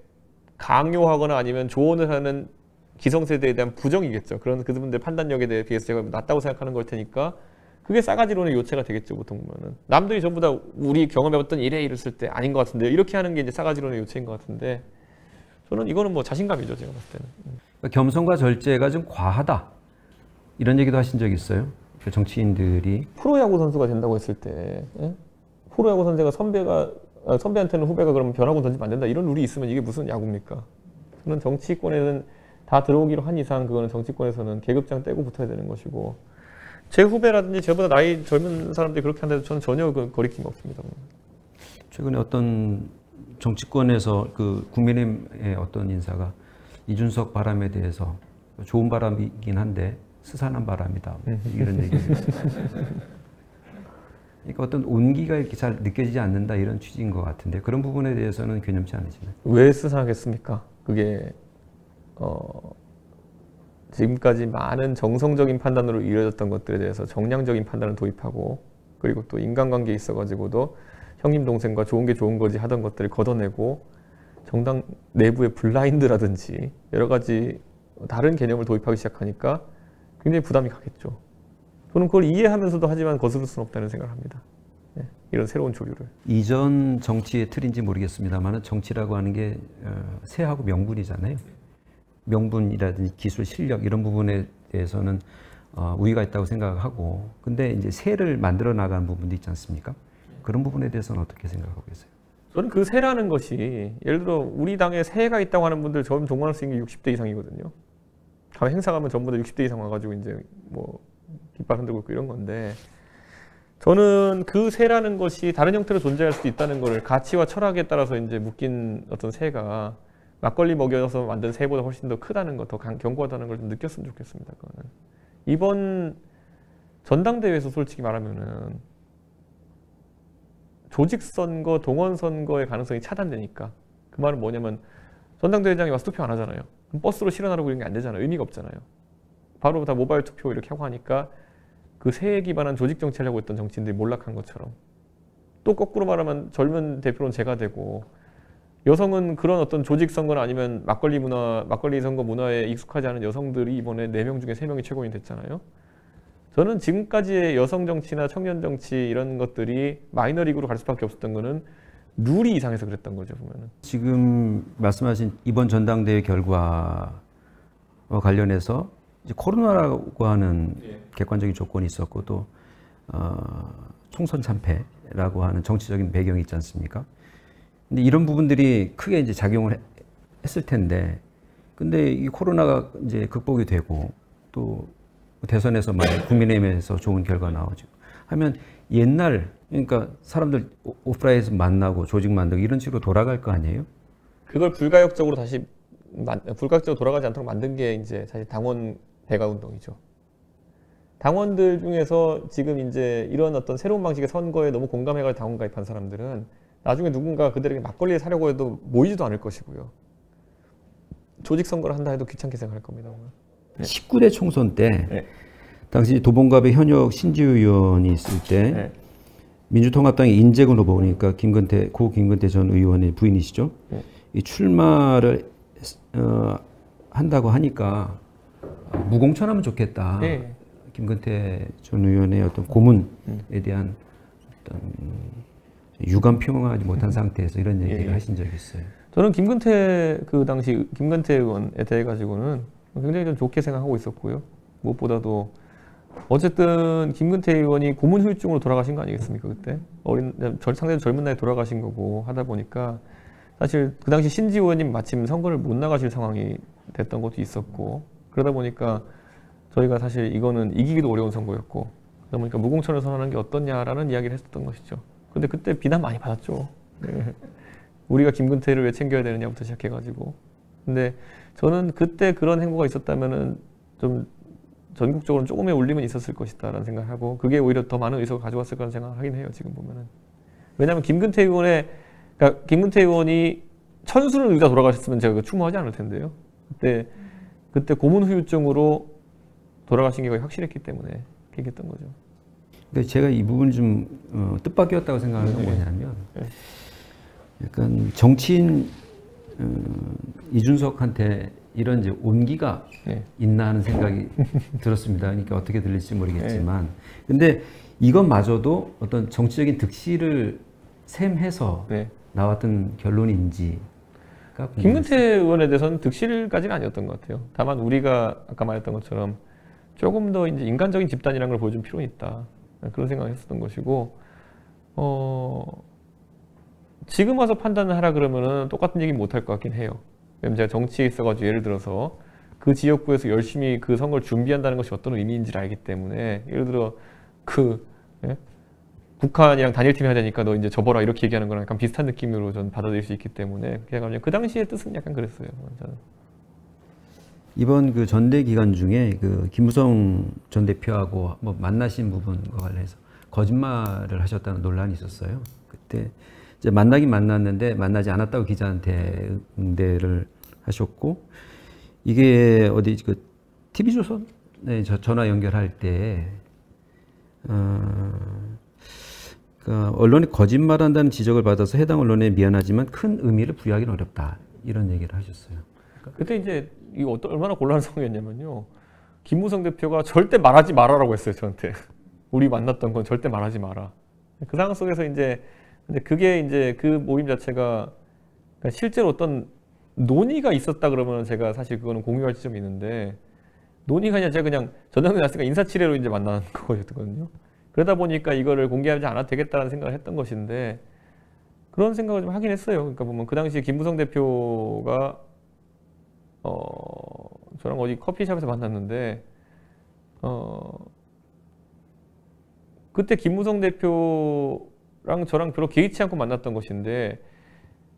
강요하거나 아니면 조언을 하는 기성세대에 대한 부정이겠죠. 그런 그분들 판단력에 비해서 제가 낮다고 생각하는 걸 테니까 그게 싸가지로는 요체가 되겠죠. 보통 보면은 남들이 전부 다 우리 경험해봤던 일에 이랬을 때 아닌 것 같은데 이렇게 하는 게 이제 싸가지로는 요체인 것 같은데 저는 이거는 뭐 자신감이죠. 제가 봤을 때는. 그러니까 겸손과 절제가 좀 과하다 이런 얘기도 하신 적 있어요? 그 정치인들이 프로야구 선수가 된다고 했을 때 예? 프로야구 선수가 선배한테는 후배가 그러면 변화구 던지면 안 된다 이런 룰이 있으면 이게 무슨 야구입니까? 저는 정치권에는 다 들어오기로 한 이상 그거는 정치권에서는 계급장 떼고 붙어야 되는 것이고 제 후배라든지 저보다 나이 젊은 사람들이 그렇게 한다고 저는 전혀 그 거리낌이 없습니다. 최근에 어떤 정치권에서 그 국민의힘의 어떤 인사가 이준석 바람에 대해서 좋은 바람이긴 한데 스산한 바람이다 이런 얘기를 그러니까 어떤 온기가 이렇게 잘 느껴지지 않는다 이런 취지인 것 같은데 그런 부분에 대해서는 괴념치 않으시나요? 왜 스산하겠습니까? 그게 지금까지 많은 정성적인 판단으로 이루어졌던 것들에 대해서 정량적인 판단을 도입하고 그리고 또 인간관계에 있어가지고도 형님 동생과 좋은 게 좋은 거지 하던 것들을 걷어내고 정당 내부의 블라인드라든지 여러 가지 다른 개념을 도입하기 시작하니까 굉장히 부담이 가겠죠. 저는 그걸 이해하면서도 하지만 거스를 수는 없다는 생각을 합니다. 네, 이런 새로운 조류를. 이전 정치의 틀인지 모르겠습니다만 정치라고 하는 게 세하고 명분이잖아요. 명분이라든지 기술, 실력 이런 부분에 대해서는 우위가 있다고 생각하고 근데 이제 세를 만들어 나가는 부분도 있지 않습니까? 그런 부분에 대해서는 어떻게 생각하고 계세요? 저는 그 세라는 것이 예를 들어 우리 당에 세가 있다고 하는 분들 저는 동원할 수 있는 게 60대 이상이거든요. 다음 행사 가면 전부 다 60대 이상 와가지고 이제 뭐 깃발 흔들고 있고 이런 건데 저는 그 세라는 것이 다른 형태로 존재할 수도 있다는 걸 가치와 철학에 따라서 이제 묶인 어떤 세가 막걸리 먹여서 만든 새보다 훨씬 더 크다는 것, 더 견고하다는 걸 좀 느꼈으면 좋겠습니다. 그거는. 이번 전당대회에서 솔직히 말하면은 조직선거, 동원선거의 가능성이 차단되니까 그 말은 뭐냐면 전당대회장이 와서 투표 안 하잖아요. 그럼 버스로 실현하라고 이런 게 안 되잖아요. 의미가 없잖아요. 바로 다 모바일 투표 이렇게 하고 하니까 그 세에 기반한 조직 정치하려고 했던 정치인들이 몰락한 것처럼 또 거꾸로 말하면 젊은 대표는 제가 되고 여성은 그런 어떤 조직 선거나 아니면 막걸리 선거 문화에 익숙하지 않은 여성들이 이번에 4명 중에 3명이 최고인이 됐잖아요. 저는 지금까지의 여성 정치나 청년 정치 이런 것들이 마이너리그로 갈 수밖에 없었던 거는 룰이 이상해서 그랬던 거죠, 보면은. 지금 말씀하신 이번 전당대회 결과와 관련해서 이제 코로나라고 하는 객관적인 조건이 있었고 또 총선 참패라고 하는 정치적인 배경이 있지 않습니까? 근데 이런 부분들이 크게 이제 작용을 했을 텐데, 근데 이 코로나가 이제 극복이 되고 또 대선에서 만약 국민의힘에서 좋은 결과 나오죠. 하면 옛날 그러니까 사람들 오프라인에서 만나고 조직 만들고 이런 식으로 돌아갈 거 아니에요? 그걸 불가역적으로 돌아가지 않도록 만든 게 이제 사실 당원 배가 운동이죠. 당원들 중에서 지금 이제 이런 어떤 새로운 방식의 선거에 너무 공감해가지고 당원 가입한 사람들은 나중에 누군가 그들에게 막걸리를 사려고 해도 모이지도 않을 것이고요. 조직 선거를 한다 해도 귀찮게 생각할 겁니다. 네. 19대 총선 때 네. 당시 도봉갑의 현역 신지우 의원이 있을 때 네. 민주통합당의 인재군 후보니까 고 김근태 전 의원의 부인이시죠. 네. 이 출마를 한다고 하니까 무공천하면 좋겠다. 네. 김근태 전 의원의 어떤 고문에 대한 어떤 유감 표명하지 못한 상태에서 이런 얘기를 하신 적이 있어요. 저는 김근태 그 당시 김근태 의원에 대해 가지고는 굉장히 좀 좋게 생각하고 있었고요. 무엇보다도 어쨌든 김근태 의원이 고문 후유증으로 돌아가신 거 아니겠습니까? 그때 상당히 젊은 나이에 돌아가신 거고 하다 보니까 사실 그 당시 신지우 의원님 마침 선거를 못 나가실 상황이 됐던 것도 있었고 그러다 보니까 저희가 사실 이거는 이기기도 어려운 선거였고 그러다 보니까 무공천을 선언하는 게 어떻냐라는 이야기를 했었던 것이죠. 근데 그때 비난 많이 받았죠. 네. 우리가 김근태를 왜 챙겨야 되느냐부터 시작해가지고. 근데 저는 그때 그런 행보가 있었다면은 좀 전국적으로 조금의 울림은 있었을 것이다라는 생각을 하고 그게 오히려 더 많은 의석을 가져왔을 거라는 생각을 하긴 해요. 지금 보면은. 왜냐하면 김근태 의원이 천수는 의자 돌아가셨으면 제가 추모하지 않을 텐데요. 그때 고문 후유증으로 돌아가신 게 거의 확실했기 때문에 얘기했던 거죠. 그러니까 제가 이 부분 좀 뜻밖이었다고 생각하는 건 뭐냐면 약간 정치인 이준석한테 이런 이제 온기가 있나 하는 생각이 들었습니다. 그러니까 어떻게 들릴지 모르겠지만, 근데 이것마저도 어떤 정치적인 득실을 셈해서 나왔던 결론인지. 김근태 의원에 대해서는 득실까지는 아니었던 것 같아요. 다만 우리가 아까 말했던 것처럼 조금 더 이제 인간적인 집단이라는 걸 보여줄 필요는 있다. 그런 생각을 했었던 것이고, 지금 와서 판단을 하라 그러면은 똑같은 얘기 못 할 것 같긴 해요. 왜냐면 제가 정치에 있어가지고 예를 들어서 그 지역구에서 열심히 그 선거를 준비한다는 것이 어떤 의미인지를 알기 때문에, 예를 들어 북한이랑 단일팀 해야 되니까 너 이제 접어라 이렇게 얘기하는 거랑 약간 비슷한 느낌으로 전 받아들일 수 있기 때문에 그냥 그 당시의 뜻은 약간 그랬어요. 저는. 이번 그 전대 기간 중에 그 김무성 전 대표하고 뭐 만나신 부분과 관련해서 거짓말을 하셨다는 논란이 있었어요. 그때 이제 만나긴 만났는데 만나지 않았다고 기자한테 응대를 하셨고, 이게 어디 그 TV조선에 전화 연결할 때 그러니까 언론이 거짓말한다는 지적을 받아서 해당 언론에 미안하지만 큰 의미를 부여하기는 어렵다, 이런 얘기를 하셨어요. 그때 이제 이거 얼마나 곤란한 상황이었냐면요. 김무성 대표가 절대 말하지 마라라고 했어요, 저한테. 우리 만났던 건 절대 말하지 마라. 그 상황 속에서 이제 근데 그게 이제 그 모임 자체가 실제로 어떤 논의가 있었다 그러면 제가 사실 그거는 공유할 지점이 있는데, 논의가 아니라 제가 그냥 전당대회 났으니까 인사치레로 이제 만난 거였거든요. 그러다 보니까 이거를 공개하지 않아도 되겠다는 생각을 했던 것인데, 그런 생각을 좀 하긴 했어요. 그러니까 보면 그 당시에 김무성 대표가 저랑 어디 커피숍에서 만났는데 그때 김무성 대표랑 저랑 별로 개의치 않고 만났던 것인데,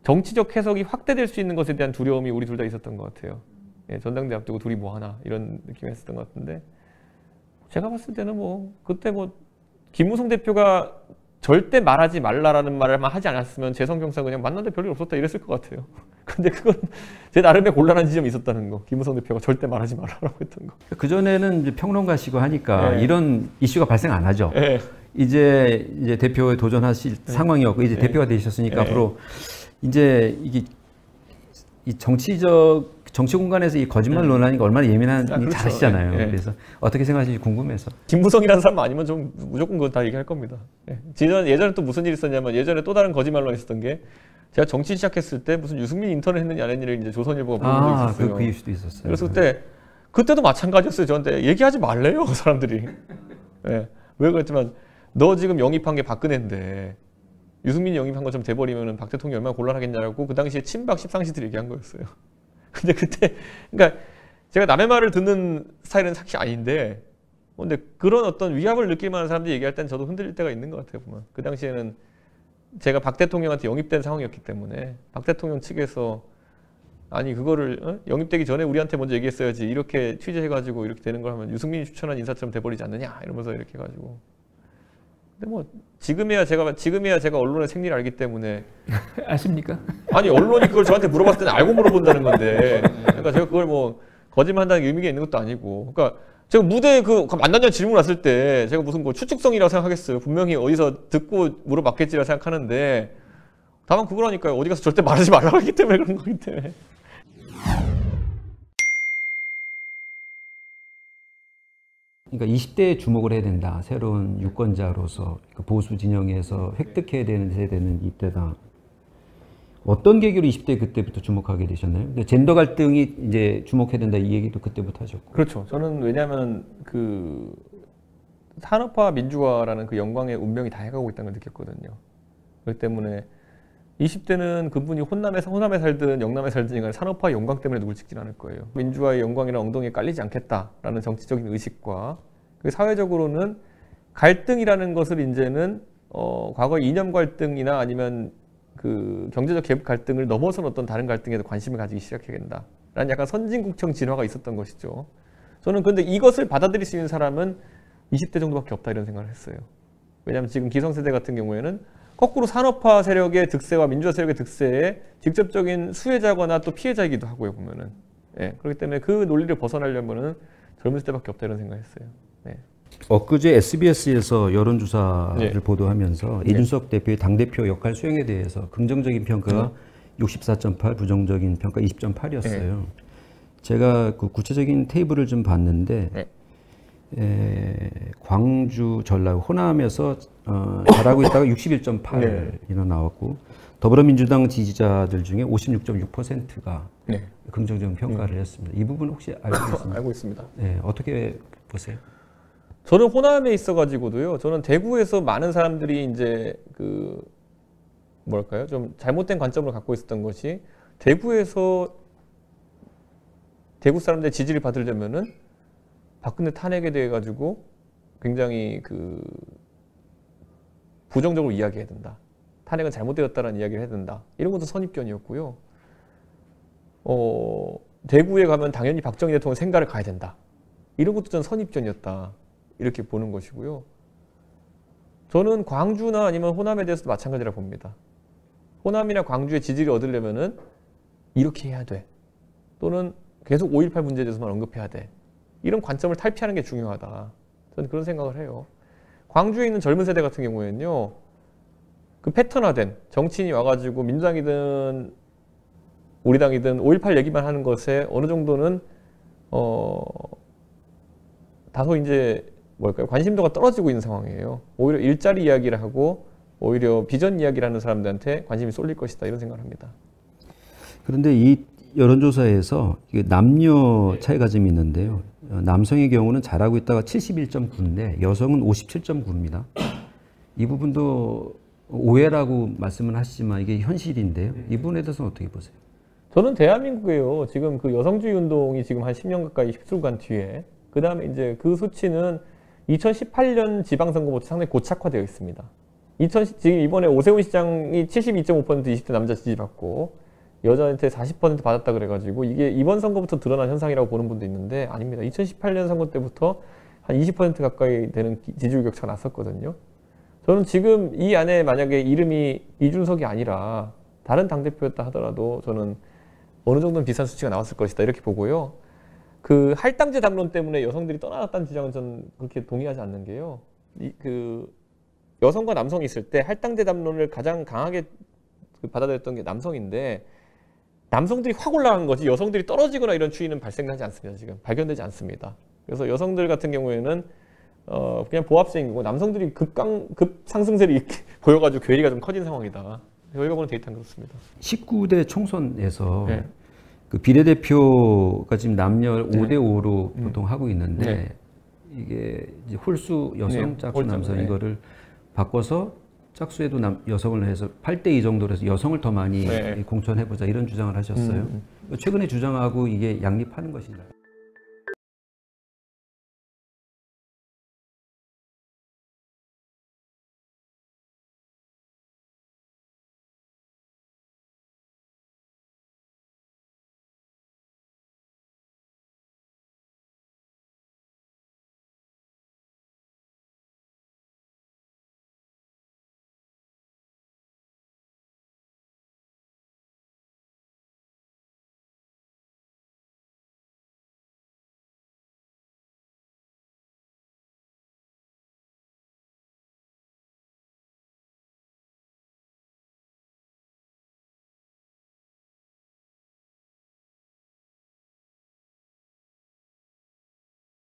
정치적 해석이 확대될 수 있는 것에 대한 두려움이 우리 둘 다 있었던 것 같아요. 전당대회 앞두고 둘이 뭐 하나 이런 느낌이었던 것 같은데, 제가 봤을 때는 뭐 그때 뭐 김무성 대표가 절대 말하지 말라라는 말을만 하지 않았으면 제 성경상 그냥 만났는데 별일 없었다 이랬을 것 같아요. 근데 그건 제 나름의 곤란한 지점이 있었다는 거. 김무성 대표가 절대 말하지 말라라고 했던 거. 그전에는 이제 평론가시고 하니까 이런 이슈가 발생 안 하죠. 이제 대표에 도전하실 상황이었고, 이제 대표가 되셨으니까 앞으로 이제 이게 이 정치 공간에서 이 거짓말 논란이 얼마나 예민한지 그렇죠. 잘 아시잖아요. 그래서 어떻게 생각하실지 궁금해서. 김무성이라는 사람 아니면 좀 무조건 그거 다 얘기할 겁니다. 예전에 또 무슨 일이 있었냐면, 예전에 또 다른 거짓말 논란이 있었던 게, 제가 정치 시작했을 때 무슨 유승민 인턴을 했느냐 안 했느냐를 이제 조선일보가 물어본 적이 있었어요. 그 이슈도 있었어요. 그래서 그때도 마찬가지였어요. 저한테 얘기하지 말래요, 사람들이. 왜 그랬지만, 너 지금 영입한 게 박근혜인데 유승민이 영입한 것처럼 돼버리면 박 대통령이 얼마나 곤란하겠냐라고 그 당시에 친박 십상시들이 얘기한 거였어요. 근데 그때 그러니까 제가 남의 말을 듣는 스타일은 사실 아닌데, 근데 그런 어떤 위압을 느낄 만한 사람들이 얘기할 땐 저도 흔들릴 때가 있는 것 같아요. 보면 그 당시에는 제가 박 대통령한테 영입된 상황이었기 때문에 박 대통령 측에서 아니 그거를 영입되기 전에 우리한테 먼저 얘기했어야지, 이렇게 취재해가지고 이렇게 되는 걸 하면 유승민이 추천한 인사처럼 돼버리지 않느냐 이러면서 이렇게 해가지고. 근데 뭐 지금이야 제가 언론의 생리를 알기 때문에. 아십니까? 아니 언론이 그걸 저한테 물어봤을 때는 알고 물어본다는 건데, 그러니까 제가 그걸 뭐 거짓말한다는 의미가 있는 것도 아니고, 그러니까 제가 무대에 그 만났냐는 질문 왔을 때 제가 무슨 뭐 추측성이라고 생각하겠어요. 분명히 어디서 듣고 물어봤겠지라고 생각하는데, 다만 그거라니까요. 어디 가서 절대 말하지 말라고 했기 때문에 그런 거기 때문에. 그러니까 20대에 주목을 해야 된다. 새로운 유권자로서 보수 진영에서 획득해야 되는 세대는 이때다. 어떤 계기로 20대 그때부터 주목하게 되셨나요? 젠더 갈등이 이제 주목해야 된다, 이 얘기도 그때부터 하셨고. 그렇죠. 저는 왜냐하면 그 산업화 민주화라는 그 영광의 운명이 다 해가고 있다는 걸 느꼈거든요. 그렇기 때문에 20대는 그분이 호남에 살든 영남에 살든 간에 산업화의 영광 때문에 누굴 찍진 않을 거예요. 민주화의 영광이랑 엉덩이에 깔리지 않겠다라는 정치적인 의식과, 사회적으로는 갈등이라는 것을 이제는 과거 이념 갈등이나 아니면 그 경제적 계급 갈등을 넘어선 어떤 다른 갈등에도 관심을 가지기 시작해야 된다라는 약간 선진국형 진화가 있었던 것이죠. 저는 근데 이것을 받아들일 수 있는 사람은 20대 정도밖에 없다, 이런 생각을 했어요. 왜냐하면 지금 기성세대 같은 경우에는 거꾸로 산업화 세력의 득세와 민주화 세력의 득세에 직접적인 수혜자거나 또 피해자이기도 하고요, 보면은. 그렇기 때문에 그 논리를 벗어나려면은 젊을 때밖에 없다 이런 생각했어요. 네. 엊그제 SBS에서 여론조사를 네. 보도하면서 네. 이준석 대표의 당대표 역할 수행에 대해서 긍정적인 평가가 64.8, 부정적인 평가 20.8이었어요. 제가 그 구체적인 테이블을 좀 봤는데 광주, 전라도, 호남에서 잘하고 있다가 61.8이나 나왔고 더불어민주당 지지자들 중에 56.6%가 긍정적인 평가를 했습니다. 이 부분 혹시 알고 계십니까? 알고 있습니다. 네, 어떻게 보세요? 저는 호남에 있어가지고도요. 저는 대구에서 많은 사람들이 이제 그 뭐랄까요, 좀 잘못된 관점을 갖고 있었던 것이 대구에서 대구 사람들의 지지를 받으려면은 박근혜 탄핵에 대해 가지고 굉장히 그 부정적으로 이야기해야 된다. 탄핵은 잘못되었다라는 이야기를 해야 된다. 이런 것도 선입견이었고요. 대구에 가면 당연히 박정희 대통령 생가를 가야 된다. 이런 것도 전 선입견이었다. 이렇게 보는 것이고요. 저는 광주나 아니면 호남에 대해서도 마찬가지라 봅니다. 호남이나 광주의 지지를 얻으려면은 이렇게 해야 돼. 또는 계속 5.18 문제에 대해서만 언급해야 돼. 이런 관점을 탈피하는 게 중요하다. 저는 그런 생각을 해요. 광주에 있는 젊은 세대 같은 경우에는요. 그 패턴화된 정치인이 와가지고 민주당이든 우리 당이든 5.18 얘기만 하는 것에 어느 정도는 다소 이제 뭘까요? 관심도가 떨어지고 있는 상황이에요. 오히려 일자리 이야기를 하고 오히려 비전 이야기를 하는 사람들한테 관심이 쏠릴 것이다. 이런 생각을 합니다. 그런데 이 여론조사에서 남녀 차이가 좀 있는데요. 남성의 경우는 잘하고 있다가 71.9인데 여성은 57.9입니다. 이 부분도 오해라고 말씀은 하시지만 이게 현실인데요. 이 부분에 대해서는 어떻게 보세요? 저는 대한민국에요. 지금 그 여성주의 운동이 지금 한 10년 가까이 휩쓸고 간 뒤에 그 다음에 이제 그 수치는 2018년 지방선거부터 상당히 고착화되어 있습니다. 지금 이번에 오세훈 시장이 72.5% 20대 남자 지지받고 여자한테 40% 받았다 그래가지고 이게 이번 선거부터 드러난 현상이라고 보는 분도 있는데 아닙니다. 2018년 선거 때부터 한 20% 가까이 되는 지지율 격차가 났었거든요. 저는 지금 이 안에 만약에 이름이 이준석이 아니라 다른 당대표였다 하더라도 저는 어느 정도는 비슷한 수치가 나왔을 것이다 이렇게 보고요. 그 할당제 담론 때문에 여성들이 떠나갔다는 주장은 저는 그렇게 동의하지 않는 게요. 그 여성과 남성이 있을 때 할당제 담론을 가장 강하게 받아들였던 게 남성인데 남성들이 확 올라간 거지 여성들이 떨어지거나 이런 추이는 발생하지 않습니다. 지금 발견되지 않습니다. 그래서 여성들 같은 경우에는 그냥 보합생이고 남성들이 급 상승세를 이렇게 보여가지고 괴리가 좀 커진 상황이다. 저희가 보는 데이터는 그렇습니다. 19대 총선에서 그 비례대표가 지금 남녀 5대5로 보통 하고 있는데 이게 이제 홀수 여성, 짝수 남성 이거를 바꿔서 짝수에도 여성을 해서 8대2 정도로 해서 여성을 더 많이 공천해보자 이런 주장을 하셨어요. 최근에 주장하고 이게 양립하는 것인가요?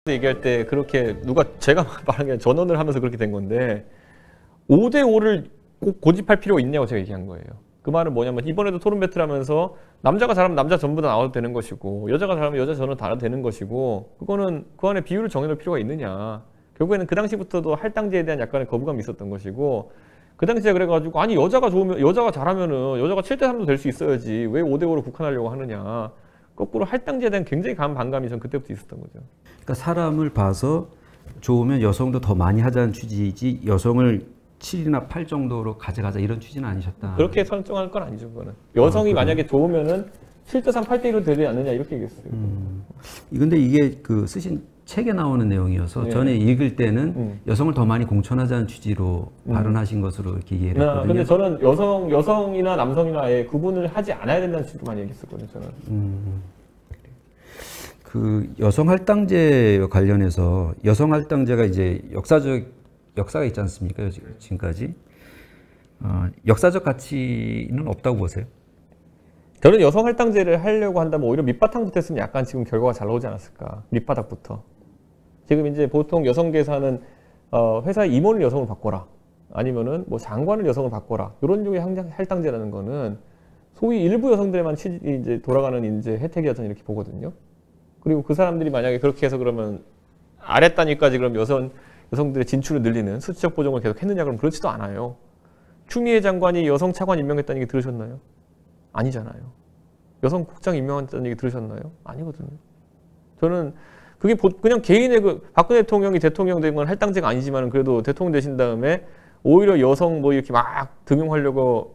얘기할 때 그렇게 제가 말한 게 전언을 하면서 그렇게 된 건데 5대5를 꼭 고집할 필요가 있냐고 제가 얘기한 거예요. 그 말은 뭐냐면 이번에도 토론 배틀 하면서 남자가 잘하면 남자 전부 다 나와도 되는 것이고 여자가 잘하면 여자 전부 다 되는 것이고 그거는 그 안에 비율을 정해놓을 필요가 있느냐. 결국에는 그 당시부터도 할당제에 대한 약간의 거부감이 있었던 것이고 그 당시에 그래가지고 아니 여자가 잘하면은 여자가 7대3도 될 수 있어야지 왜 5대5로 국한하려고 하느냐. 거꾸로 할당제에 대한 굉장히 강한 반감이 전 그때부터 있었던 거죠. 그러니까 사람을 봐서 좋으면 여성도 더 많이 하자는 취지이지 여성을 7이나 8 정도로 가져가자 이런 취지는 아니셨다. 그렇게 설정할 건 아니죠. 그거는 여성이 만약에 좋으면은 7대3, 8대1로 되지 않느냐 이렇게 얘기했어요. 근데 이게 그 쓰신 책에 나오는 내용이어서 전에 읽을 때는 여성을 더 많이 공천하자는 취지로 발언하신 것으로 이렇게 이해를 했거든요. 근데 저는 여성이나 남성이나 아예 구분을 하지 않아야 된다는 취지로 많이 얘기했었거든요. 저는. 그 여성 할당제와 관련해서 여성 할당제가 이제 역사가 있지 않습니까? 지금까지 역사적 가치는 없다고 보세요? 저는 여성 할당제를 하려고 한다면 오히려 밑바탕부터 했으면 약간 지금 결과가 잘 나오지 않았을까. 밑바닥부터. 지금 이제 보통 여성 계산은 회사의 임원을 여성을 바꿔라. 아니면은 뭐 장관을 여성을 바꿔라. 이런 류의 할당제라는 거는 소위 일부 여성들에만 이제 돌아가는 이제 혜택이다 저는 이렇게 보거든요. 그리고 그 사람들이 만약에 그렇게 해서 그러면 아랫단위까지 그럼 여성들의 진출을 늘리는 수치적 보정을 계속 했느냐 그러면 그렇지도 않아요. 추미애 장관이 여성 차관 임명했다는 얘기 들으셨나요? 아니잖아요. 여성 국장 임명했다는 얘기 들으셨나요? 아니거든요. 저는 그게 그냥 개인의 박근혜 대통령이 대통령 된 건 할당제가 아니지만 그래도 대통령 되신 다음에 오히려 여성 뭐 이렇게 막 등용하려고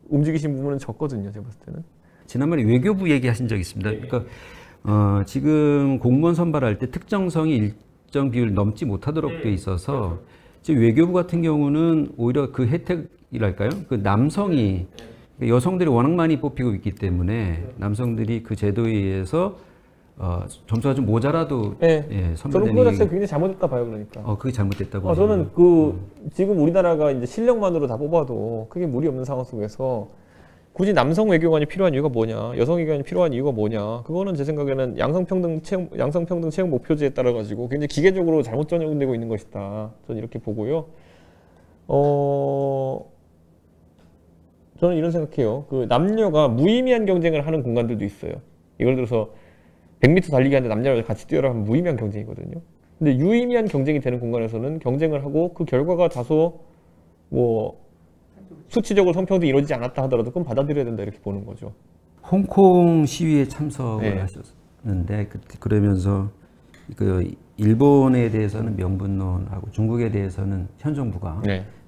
움직이신 부분은 적거든요. 제가 봤을 때는. 지난번에 외교부 얘기하신 적 있습니다. 그러니까 지금 공무원 선발할 때 특정성이 일정 비율 넘지 못하도록 돼 있어서 지금 외교부 같은 경우는 오히려 그 혜택이랄까요? 그 남성이 여성들이 워낙 많이 뽑히고 있기 때문에 남성들이 그 제도에 의해서 점수가 좀 모자라도 저는 그거 자체가 굉장히 잘못됐다 봐요. 그러니까. 그게 잘못됐다고. 저는 지금 우리나라가 이제 실력만으로 다 뽑아도 크게 무리 없는 상황 속에서 굳이 남성 외교관이 필요한 이유가 뭐냐, 여성 외교관이 필요한 이유가 뭐냐, 그거는 제 생각에는 양성평등 채용 목표제에 따라 가지고 굉장히 기계적으로 잘못 전형되고 있는 것이다. 저는 이렇게 보고요. 저는 이런 생각해요. 그 남녀가 무의미한 경쟁을 하는 공간들도 있어요. 예를 들어서 100m 달리기 하는데 남녀가 같이 뛰어라 하면 무의미한 경쟁이거든요. 근데 유의미한 경쟁이 되는 공간에서는 경쟁을 하고 그 결과가 다소 뭐 수치적으로 성평등이 이루어지지 않았다 하더라도 그건 받아들여야 된다 이렇게 보는 거죠. 홍콩 시위에 참석을 하셨는데 그러면서 그 일본에 대해서는 명분론하고 중국에 대해서는 현 정부가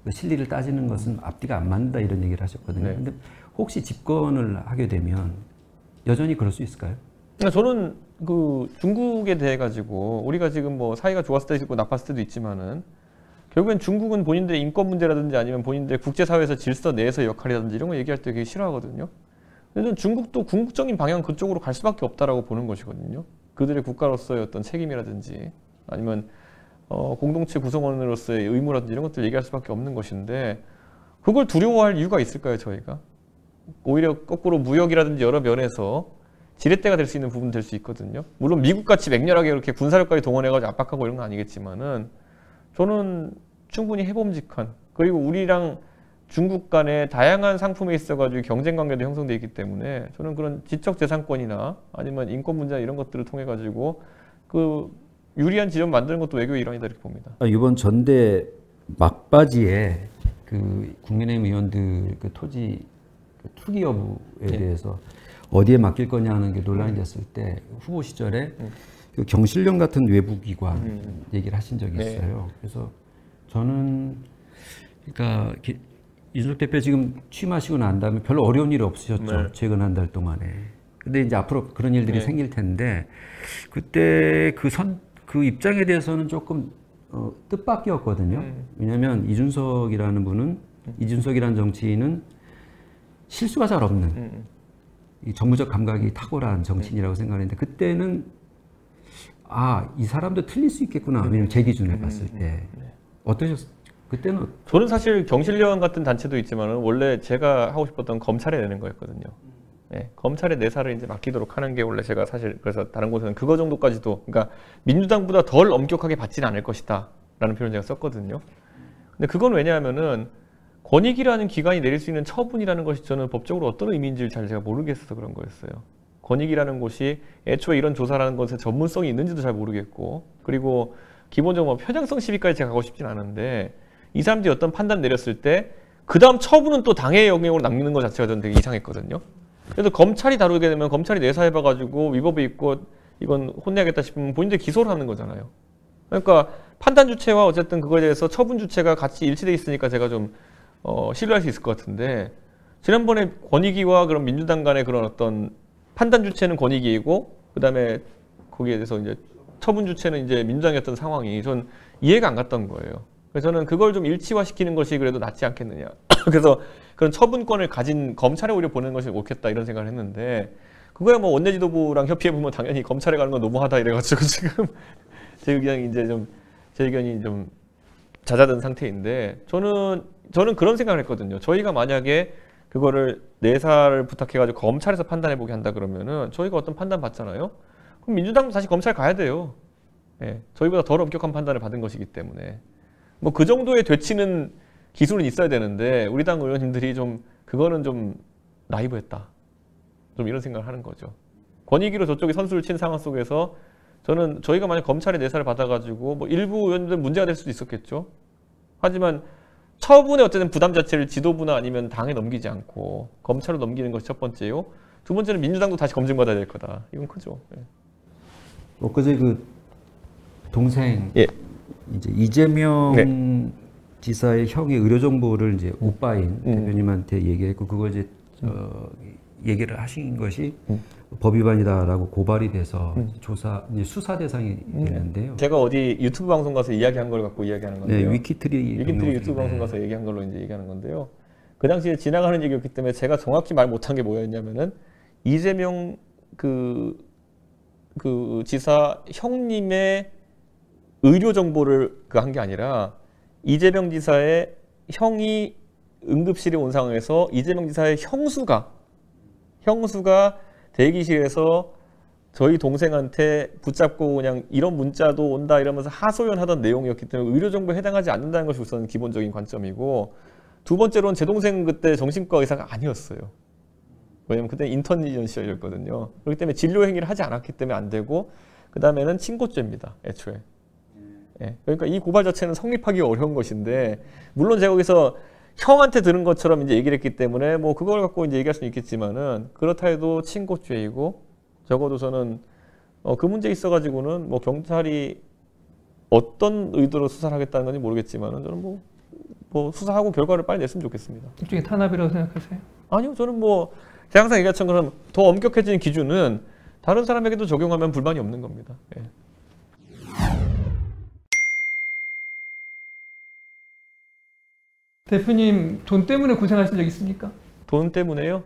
그 실리를 따지는 것은 앞뒤가 안 맞는다 이런 얘기를 하셨거든요. 근데 혹시 집권을 하게 되면 여전히 그럴 수 있을까요? 저는 그 중국에 대해 가지고 우리가 지금 뭐 사이가 좋았을 때도 있고 나빴을 때도 있지만은 결국엔 중국은 본인들의 인권 문제라든지 아니면 본인들의 국제사회에서 질서 내에서의 역할이라든지 이런 거 얘기할 때 되게 싫어하거든요. 근데 저는 중국도 궁극적인 방향 그쪽으로 갈 수밖에 없다라고 보는 것이거든요. 그들의 국가로서의 어떤 책임이라든지 아니면 공동체 구성원으로서의 의무라든지 이런 것들 얘기할 수밖에 없는 것인데 그걸 두려워할 이유가 있을까요, 저희가? 오히려 거꾸로 무역이라든지 여러 면에서 지렛대가 될 수 있는 부분 될 수 있거든요. 물론 미국같이 맹렬하게 이렇게 군사력까지 동원해가지고 압박하고 이런 건 아니겠지만은 저는 충분히 해봄직한 그리고 우리랑 중국 간에 다양한 상품에 있어가지고 경쟁 관계도 형성되어 있기 때문에 저는 그런 지적재산권이나 아니면 인권 문제나 이런 것들을 통해 가지고 그 유리한 지점 만드는 것도 외교의 일환이다 이렇게 봅니다. 이번 전대 막바지에 그 국민의힘 의원들 그 토지 투기 여부에 대해서 어디에 맡길 거냐 하는 게 논란이 됐을 때 후보 시절에 그 경실련 같은 외부기관 얘기를 하신 적이 있어요. 그래서 저는 그러니까 이준석 대표 지금 취임하시고 난 다음에 별로 어려운 일이 없으셨죠. 최근 한 달 동안에. 근데 이제 앞으로 그런 일들이 생길 텐데 그때 그 입장에 대해서는 조금 뜻밖이었거든요. 왜냐하면 이준석이라는 분은 이준석이라는 정치인은 실수가 잘 없는 이 정무적 감각이 탁월한 정치인이라고 생각했는데 그때는 이 사람도 틀릴 수 있겠구나. 왜냐면 제 기준에 봤을 때 어떠셨어요? 그때는 저는 사실 경실련 같은 단체도 있지만 원래 제가 하고 싶었던 검찰에 내는 거였거든요. 검찰에 내사를 이제 맡기도록 하는 게 원래 제가 사실 그래서 다른 곳에는 그거 정도까지도 그러니까 민주당보다 덜 엄격하게 받지는 않을 것이다 라는 표현을 제가 썼거든요. 근데 그건 왜냐하면은 권익위라는 기관이 내릴 수 있는 처분이라는 것이 저는 법적으로 어떤 의미인지를 잘 제가 모르겠어서 그런 거였어요. 권익위라는 곳이 애초에 이런 조사라는 것에 전문성이 있는지도 잘 모르겠고 그리고 기본적으로 편향성 시비까지 제가 가고 싶진 않은데 이 사람들이 어떤 판단 내렸을 때 그 다음 처분은 또 당의 영역으로 남기는 것 자체가 저는 되게 이상했거든요. 그래서 검찰이 다루게 되면 검찰이 내사해봐가지고 위법이 있고 이건 혼내야겠다 싶으면 본인들이 기소를 하는 거잖아요. 그러니까 판단 주체와 어쨌든 그거에 대해서 처분 주체가 같이 일치돼 있으니까 제가 좀 신뢰할 수 있을 것 같은데 지난번에 권익위와 그런 민주당 간의 그런 어떤 판단 주체는 권익위이고 그 다음에 거기에 대해서 이제 처분 주체는 이제 민주당이었던 상황이 전 이해가 안 갔던 거예요. 그래서 저는 그걸 좀 일치화시키는 것이 그래도 낫지 않겠느냐. 그래서 그런 처분권을 가진 검찰에 오히려 보내는 것이 옳겠다 이런 생각을 했는데 그거야 뭐 원내 지도부랑 협의해 보면 당연히 검찰에 가는 건 너무하다 이래가지고 지금 제 의견이 이제 제 의견이 좀 잦아든 상태인데 저는 그런 생각을 했거든요. 저희가 만약에 그거를 내사를 부탁해가지고 검찰에서 판단해보게 한다 그러면은 저희가 어떤 판단 받잖아요. 그럼 민주당도 다시 검찰 가야 돼요. 예, 저희보다 덜 엄격한 판단을 받은 것이기 때문에 뭐 그 정도의 되치는 기술은 있어야 되는데 우리 당 의원님들이 좀 그거는 좀 나이브했다. 좀 이런 생각을 하는 거죠. 권익위로 저쪽이 선수를 친 상황 속에서 저는 저희가 만약 검찰의 내사를 받아가지고 뭐 일부 의원들 문제가 될 수도 있었겠죠. 하지만 처분의 어쨌든 부담 자체를 지도부나 아니면 당에 넘기지 않고 검찰로 넘기는 것이 첫 번째요. 두 번째는 민주당도 다시 검증받아야 될 거다. 이건 크죠. 예. 엊그제 그 동생 예. 이제 이재명 네. 지사의 형의 의료 정보를 이제 오빠인 대표님한테 얘기했고 그걸 이제 얘기를 하신 것이 법 위반이다라고 고발이 돼서 조사 이제 수사 대상이 됐는데요. 제가 어디 유튜브 방송 가서 이야기한 걸 갖고 이야기하는 건데요. 네, 위키트리 유튜브 방송 가서 얘기한 걸로 이제 얘기하는 건데요. 그 당시에 지나가는 얘기였기 때문에 제가 정확히 말 못한 게 뭐였냐면은 이재명 그 지사 형님의 의료 정보를 한 게 아니라 이재명 지사의 형이 응급실에 온 상황에서 이재명 지사의 형수가 대기실에서 저희 동생한테 붙잡고 그냥 이런 문자도 온다 이러면서 하소연하던 내용이었기 때문에 의료 정보에 해당하지 않는다는 것이 우선 기본적인 관점이고 두 번째로는 제 동생 그때 정신과 의사가 아니었어요. 왜냐면 그때 인턴 시절이었거든요. 그렇기 때문에 진료 행위를 하지 않았기 때문에 안 되고 그 다음에는 친고죄입니다. 애초에. 예, 그러니까 이 고발 자체는 성립하기 어려운 것인데 물론 제가 거기서 형한테 들은 것처럼 이제 얘기를 했기 때문에 뭐 그걸 갖고 이제 얘기할 수는 있겠지만은 그렇다 해도 친고죄이고 적어도 저는 그 문제에 있어가지고는 뭐 경찰이 어떤 의도로 수사를 하겠다는 건지 모르겠지만은 저는 뭐 수사하고 결과를 빨리 냈으면 좋겠습니다. 일종의 탄압이라고 생각하세요? 아니요, 저는 뭐 제가 항상 얘기했던 것처럼 더 엄격해지는 기준은 다른 사람에게도 적용하면 불만이 없는 겁니다. 예. 대표님 돈 때문에 고생하신 적 있습니까? 돈 때문에요?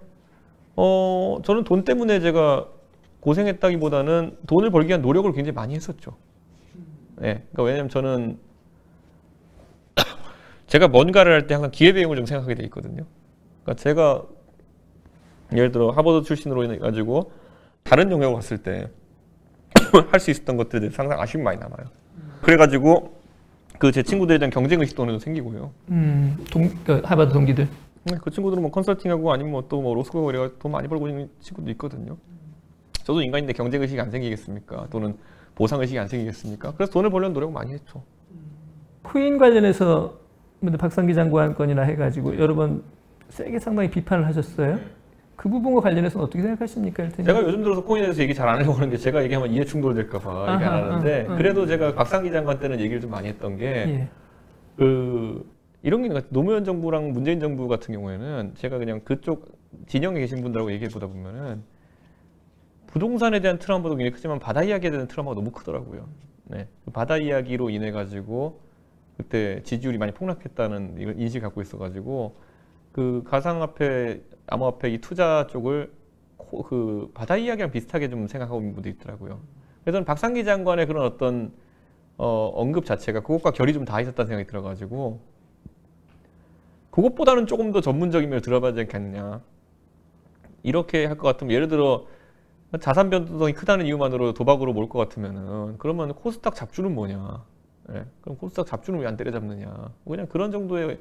저는 돈 때문에 제가 고생했다기보다는 돈을 벌기 위한 노력을 굉장히 많이 했었죠. 네, 그러니까 왜냐면 저는 제가 뭔가를 할 때 항상 기회비용을 좀 생각하게 돼 있거든요. 그러니까 제가 예를 들어 하버드 출신으로 인해 가지고 다른 영역을 갔을 때 할 수 있었던 것들에 대해서 항상 아쉬움이 많이 남아요. 그래가지고 제 친구들에 대한 경쟁 의식도 어느 정도 생기고요. 하버드 동기들. 그 친구들은 뭐 컨설팅하고 아니면 뭐 또 뭐 로스쿨 이래가 돈 많이 벌고 있는 친구도 있거든요. 저도 인간인데 경쟁 의식이 안 생기겠습니까? 또는 보상 의식이 안 생기겠습니까? 그래서 돈을 벌려는 노력을 많이 했죠. 후임 관련해서 박상기 장관 건이나 해가지고 여러 번 세게 상당히 비판을 하셨어요. 그 부분과 관련해서는 어떻게 생각하십니까? 제가 요즘 들어서 코인에 대해서 얘기 잘 안 하려고 하는데 제가 얘기하면 이해 충돌될까 봐 얘기 안 하는데 그래도 제가 박상기 장관 때는 얘기를 좀 많이 했던 게 이런 게 있는 것 같아요. 노무현 정부랑 문재인 정부 같은 경우에는 제가 그냥 그쪽 진영에 계신 분들하고 얘기해 보다 보면은 부동산에 대한 트라우마도 굉장히 크지만 바다 이야기에 대한 트라우마가 너무 크더라고요. 네. 바다 이야기로 인해 가지고 그때 지지율이 많이 폭락했다는 이런 인식을 갖고 있어가지고 그 가상화폐, 암호화폐 이 투자 쪽을 바다 이야기랑 비슷하게 좀 생각하고 있는 분도 있더라고요. 그래서 저는 박상기 장관의 그런 어떤 언급 자체가 그것과 결이 좀 닿아 있었다는 생각이 들어가지고 그것보다는 조금 더 전문적인 면을 들어봐야 되지 않겠느냐. 이렇게 할 것 같으면 예를 들어 자산 변동성이 크다는 이유만으로 도박으로 몰 것 같으면은 그러면 코스닥 잡주는 뭐냐. 네. 그럼 코스닥 잡주는 왜 안 때려잡느냐. 그냥 그런 정도의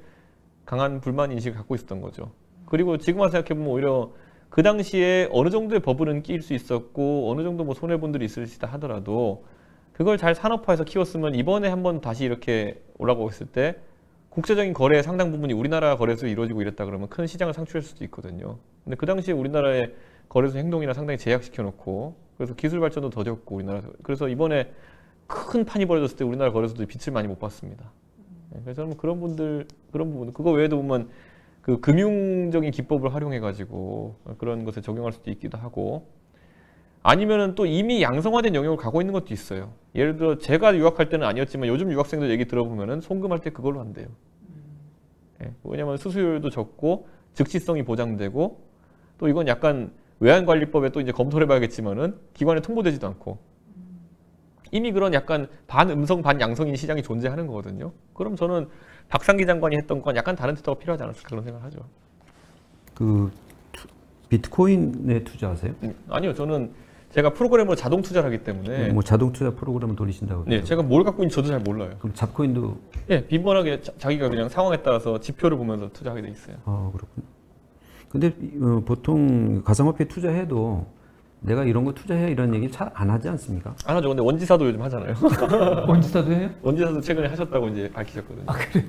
강한 불만 인식을 갖고 있었던 거죠. 그리고 지금 와서 생각해보면 오히려 그 당시에 어느 정도의 버블은 끼일 수 있었고 어느 정도 뭐 손해본들이 있으시다 하더라도 그걸 잘 산업화해서 키웠으면 이번에 한번 다시 이렇게 올라가고 있을 때 국제적인 거래의 상당 부분이 우리나라 거래소에 이루어지고 이랬다 그러면 큰 시장을 상출할 수도 있거든요. 근데 그 당시에 우리나라의 거래소 행동이나 상당히 제약시켜 놓고 그래서 기술 발전도 더뎠고 우리나라 그래서 이번에 큰 판이 벌어졌을 때 우리나라 거래소들이 빛을 많이 못 봤습니다. 그래서 저는 그런 부분 그거 외에도 보면 그 금융적인 기법을 활용해 가지고 그런 것에 적용할 수도 있기도 하고 아니면은 또 이미 양성화된 영역을 가고 있는 것도 있어요. 예를 들어 제가 유학할 때는 아니었지만 요즘 유학생들 얘기 들어보면은 송금할 때 그걸로 한대요. 왜냐면 수수료도 적고 즉시성이 보장되고 또 이건 약간 외환관리법에 또 이제 검토를 해봐야겠지만은 기관에 통보되지도 않고 이미 그런 약간 반음성 반양성인 시장이 존재하는 거거든요. 그럼 저는 박상기 장관이 했던 건 약간 다른 태도가 필요하지 않았을까 그런 생각을 하죠. 그 비트코인에 투자하세요? 아니요, 저는 제가 프로그램으로 자동 투자를 하기 때문에 뭐 자동 투자 프로그램을 돌리신다고. 네, 제가 뭘 갖고 있는지 저도 잘 몰라요. 그럼 잡코인도. 예, 빈번하게 자기가 그냥 상황에 따라서 지표를 보면서 투자하게 돼 있어요. 그렇군요. 근데 보통 가상화폐 투자해도 내가 이런 거 투자해 이런 얘기 잘 안 하지 않습니까? 안 하죠. 근데 원지사도 요즘 하잖아요. 원지사도 해요? 원지사도 최근에 하셨다고 이제 밝히셨거든요. 아 그래요?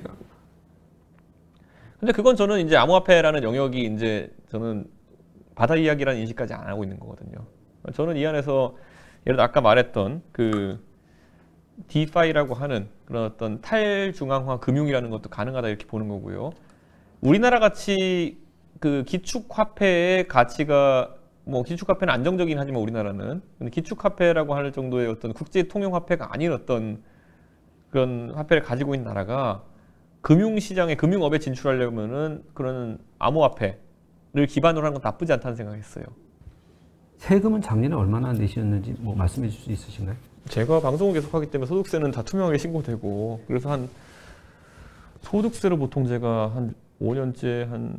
근데 그건 저는 이제 암호화폐라는 영역이 이제 저는 바다 이야기라는 인식까지 안 하고 있는 거거든요. 저는 이 안에서 예를 들어 아까 말했던 그 DeFi라고 하는 그런 어떤 탈중앙화 금융이라는 것도 가능하다 이렇게 보는 거고요. 우리나라 같이 그 기축화폐의 가치가 뭐 기축화폐는 안정적이긴 하지만 우리나라는 근데 기축화폐라고 할 정도의 어떤 국제 통용 화폐가 아닌 어떤 그런 화폐를 가지고 있는 나라가 금융시장에 금융업에 진출하려면은 그런 암호화폐를 기반으로 하는 건 나쁘지 않다는 생각했어요. 세금은 작년에 얼마나 내셨는지 뭐 말씀해 줄 수 있으신가요? 제가 방송을 계속하기 때문에 소득세는 다 투명하게 신고되고 그래서 한 소득세를 보통 제가 한 5년째 한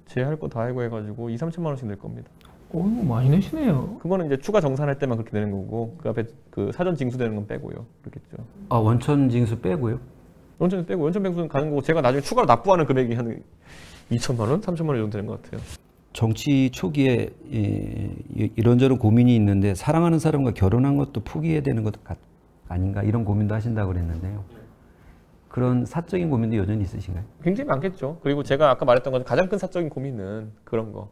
제할 거 다 하고 해가지고 2-3천만 원씩 낼 겁니다. 오 많이 내시네요. 그거는 이제 추가 정산할 때만 그렇게 내는 거고 그 앞에 그 사전 징수되는 건 빼고요. 그렇겠죠. 원천 징수 빼고요? 원천 빼고 원천 징수는 가는 거고 제가 나중에 추가로 납부하는 금액이 한 2천만 원, 3천만 원 정도 되는 것 같아요. 정치 초기에 이런저런 고민이 있는데 사랑하는 사람과 결혼한 것도 포기해야 되는 것 아닌가 이런 고민도 하신다고 그랬는데요. 그런 사적인 고민도 여전히 있으신가요? 굉장히 많겠죠. 그리고 제가 아까 말했던 것 가장 큰 사적인 고민은 그런 거.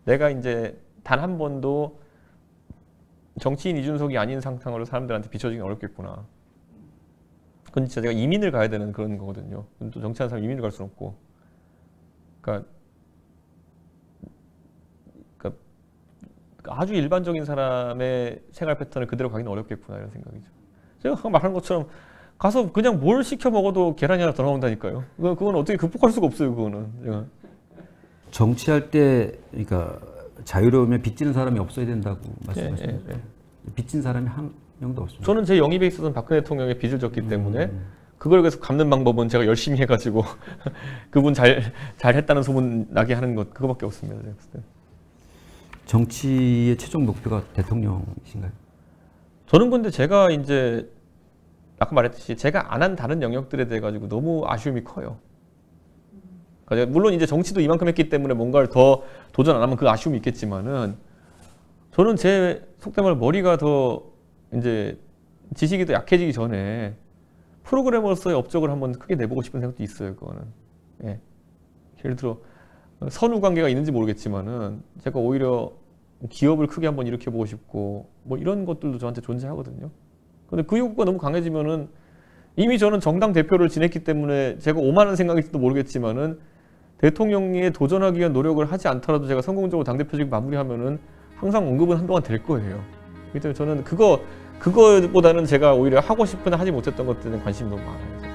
내가 이제 단 한 번도 정치인 이준석이 아닌 상황으로 사람들한테 비춰지기 어렵겠구나. 그건 진짜 제가 이민을 가야 되는 그런 거거든요. 또 정치하는 사람 이민을 갈 수는 없고. 그러니까 아주 일반적인 사람의 생활 패턴을 그대로 가기는 어렵겠구나 이런 생각이죠. 제가 아까 말한 것처럼 가서 그냥 뭘 시켜 먹어도 계란이 하나 더 나온다니까요. 그건 어떻게 극복할 수가 없어요. 그거는 제가. 정치할 때 그러니까 자유로우면 빚지는 사람이 없어야 된다고 말씀하시는 거죠. 빚진 사람이 한 명도 없습니다. 저는 제 영입에 있어서는 박근혜 대통령의 빚을 졌기 때문에 그걸 계속 갚는 방법은 제가 열심히 해가지고 그분 잘했다는 소문 나게 하는 것 그거밖에 없습니다. 제가 봤을 때. 정치의 최종 목표가 대통령이신가요? 저는 근데 제가 이제 아까 말했듯이 제가 안 한 다른 영역들에 대해 가지고 너무 아쉬움이 커요. 그러니까 물론 이제 정치도 이만큼 했기 때문에 뭔가를 더 도전 안 하면 그 아쉬움이 있겠지만은 저는 제 속된 말 머리가 더 이제 지식이 더 약해지기 전에 프로그래머로서의 업적을 한번 크게 내보고 싶은 생각도 있어요. 그거는. 예. 예를 들어 선후 관계가 있는지 모르겠지만은 제가 오히려 기업을 크게 한번 일으켜보고 싶고 뭐 이런 것들도 저한테 존재하거든요. 근데 그 욕구가 너무 강해지면은 이미 저는 정당 대표를 지냈기 때문에 제가 오만한 생각일지도 모르겠지만은 대통령에 도전하기 위한 노력을 하지 않더라도 제가 성공적으로 당대표직 마무리하면은 항상 언급은 한동안 될 거예요. 그렇기 때문에 저는 그거보다는 제가 오히려 하고 싶으나 하지 못했던 것들에 관심이 너무 많아요.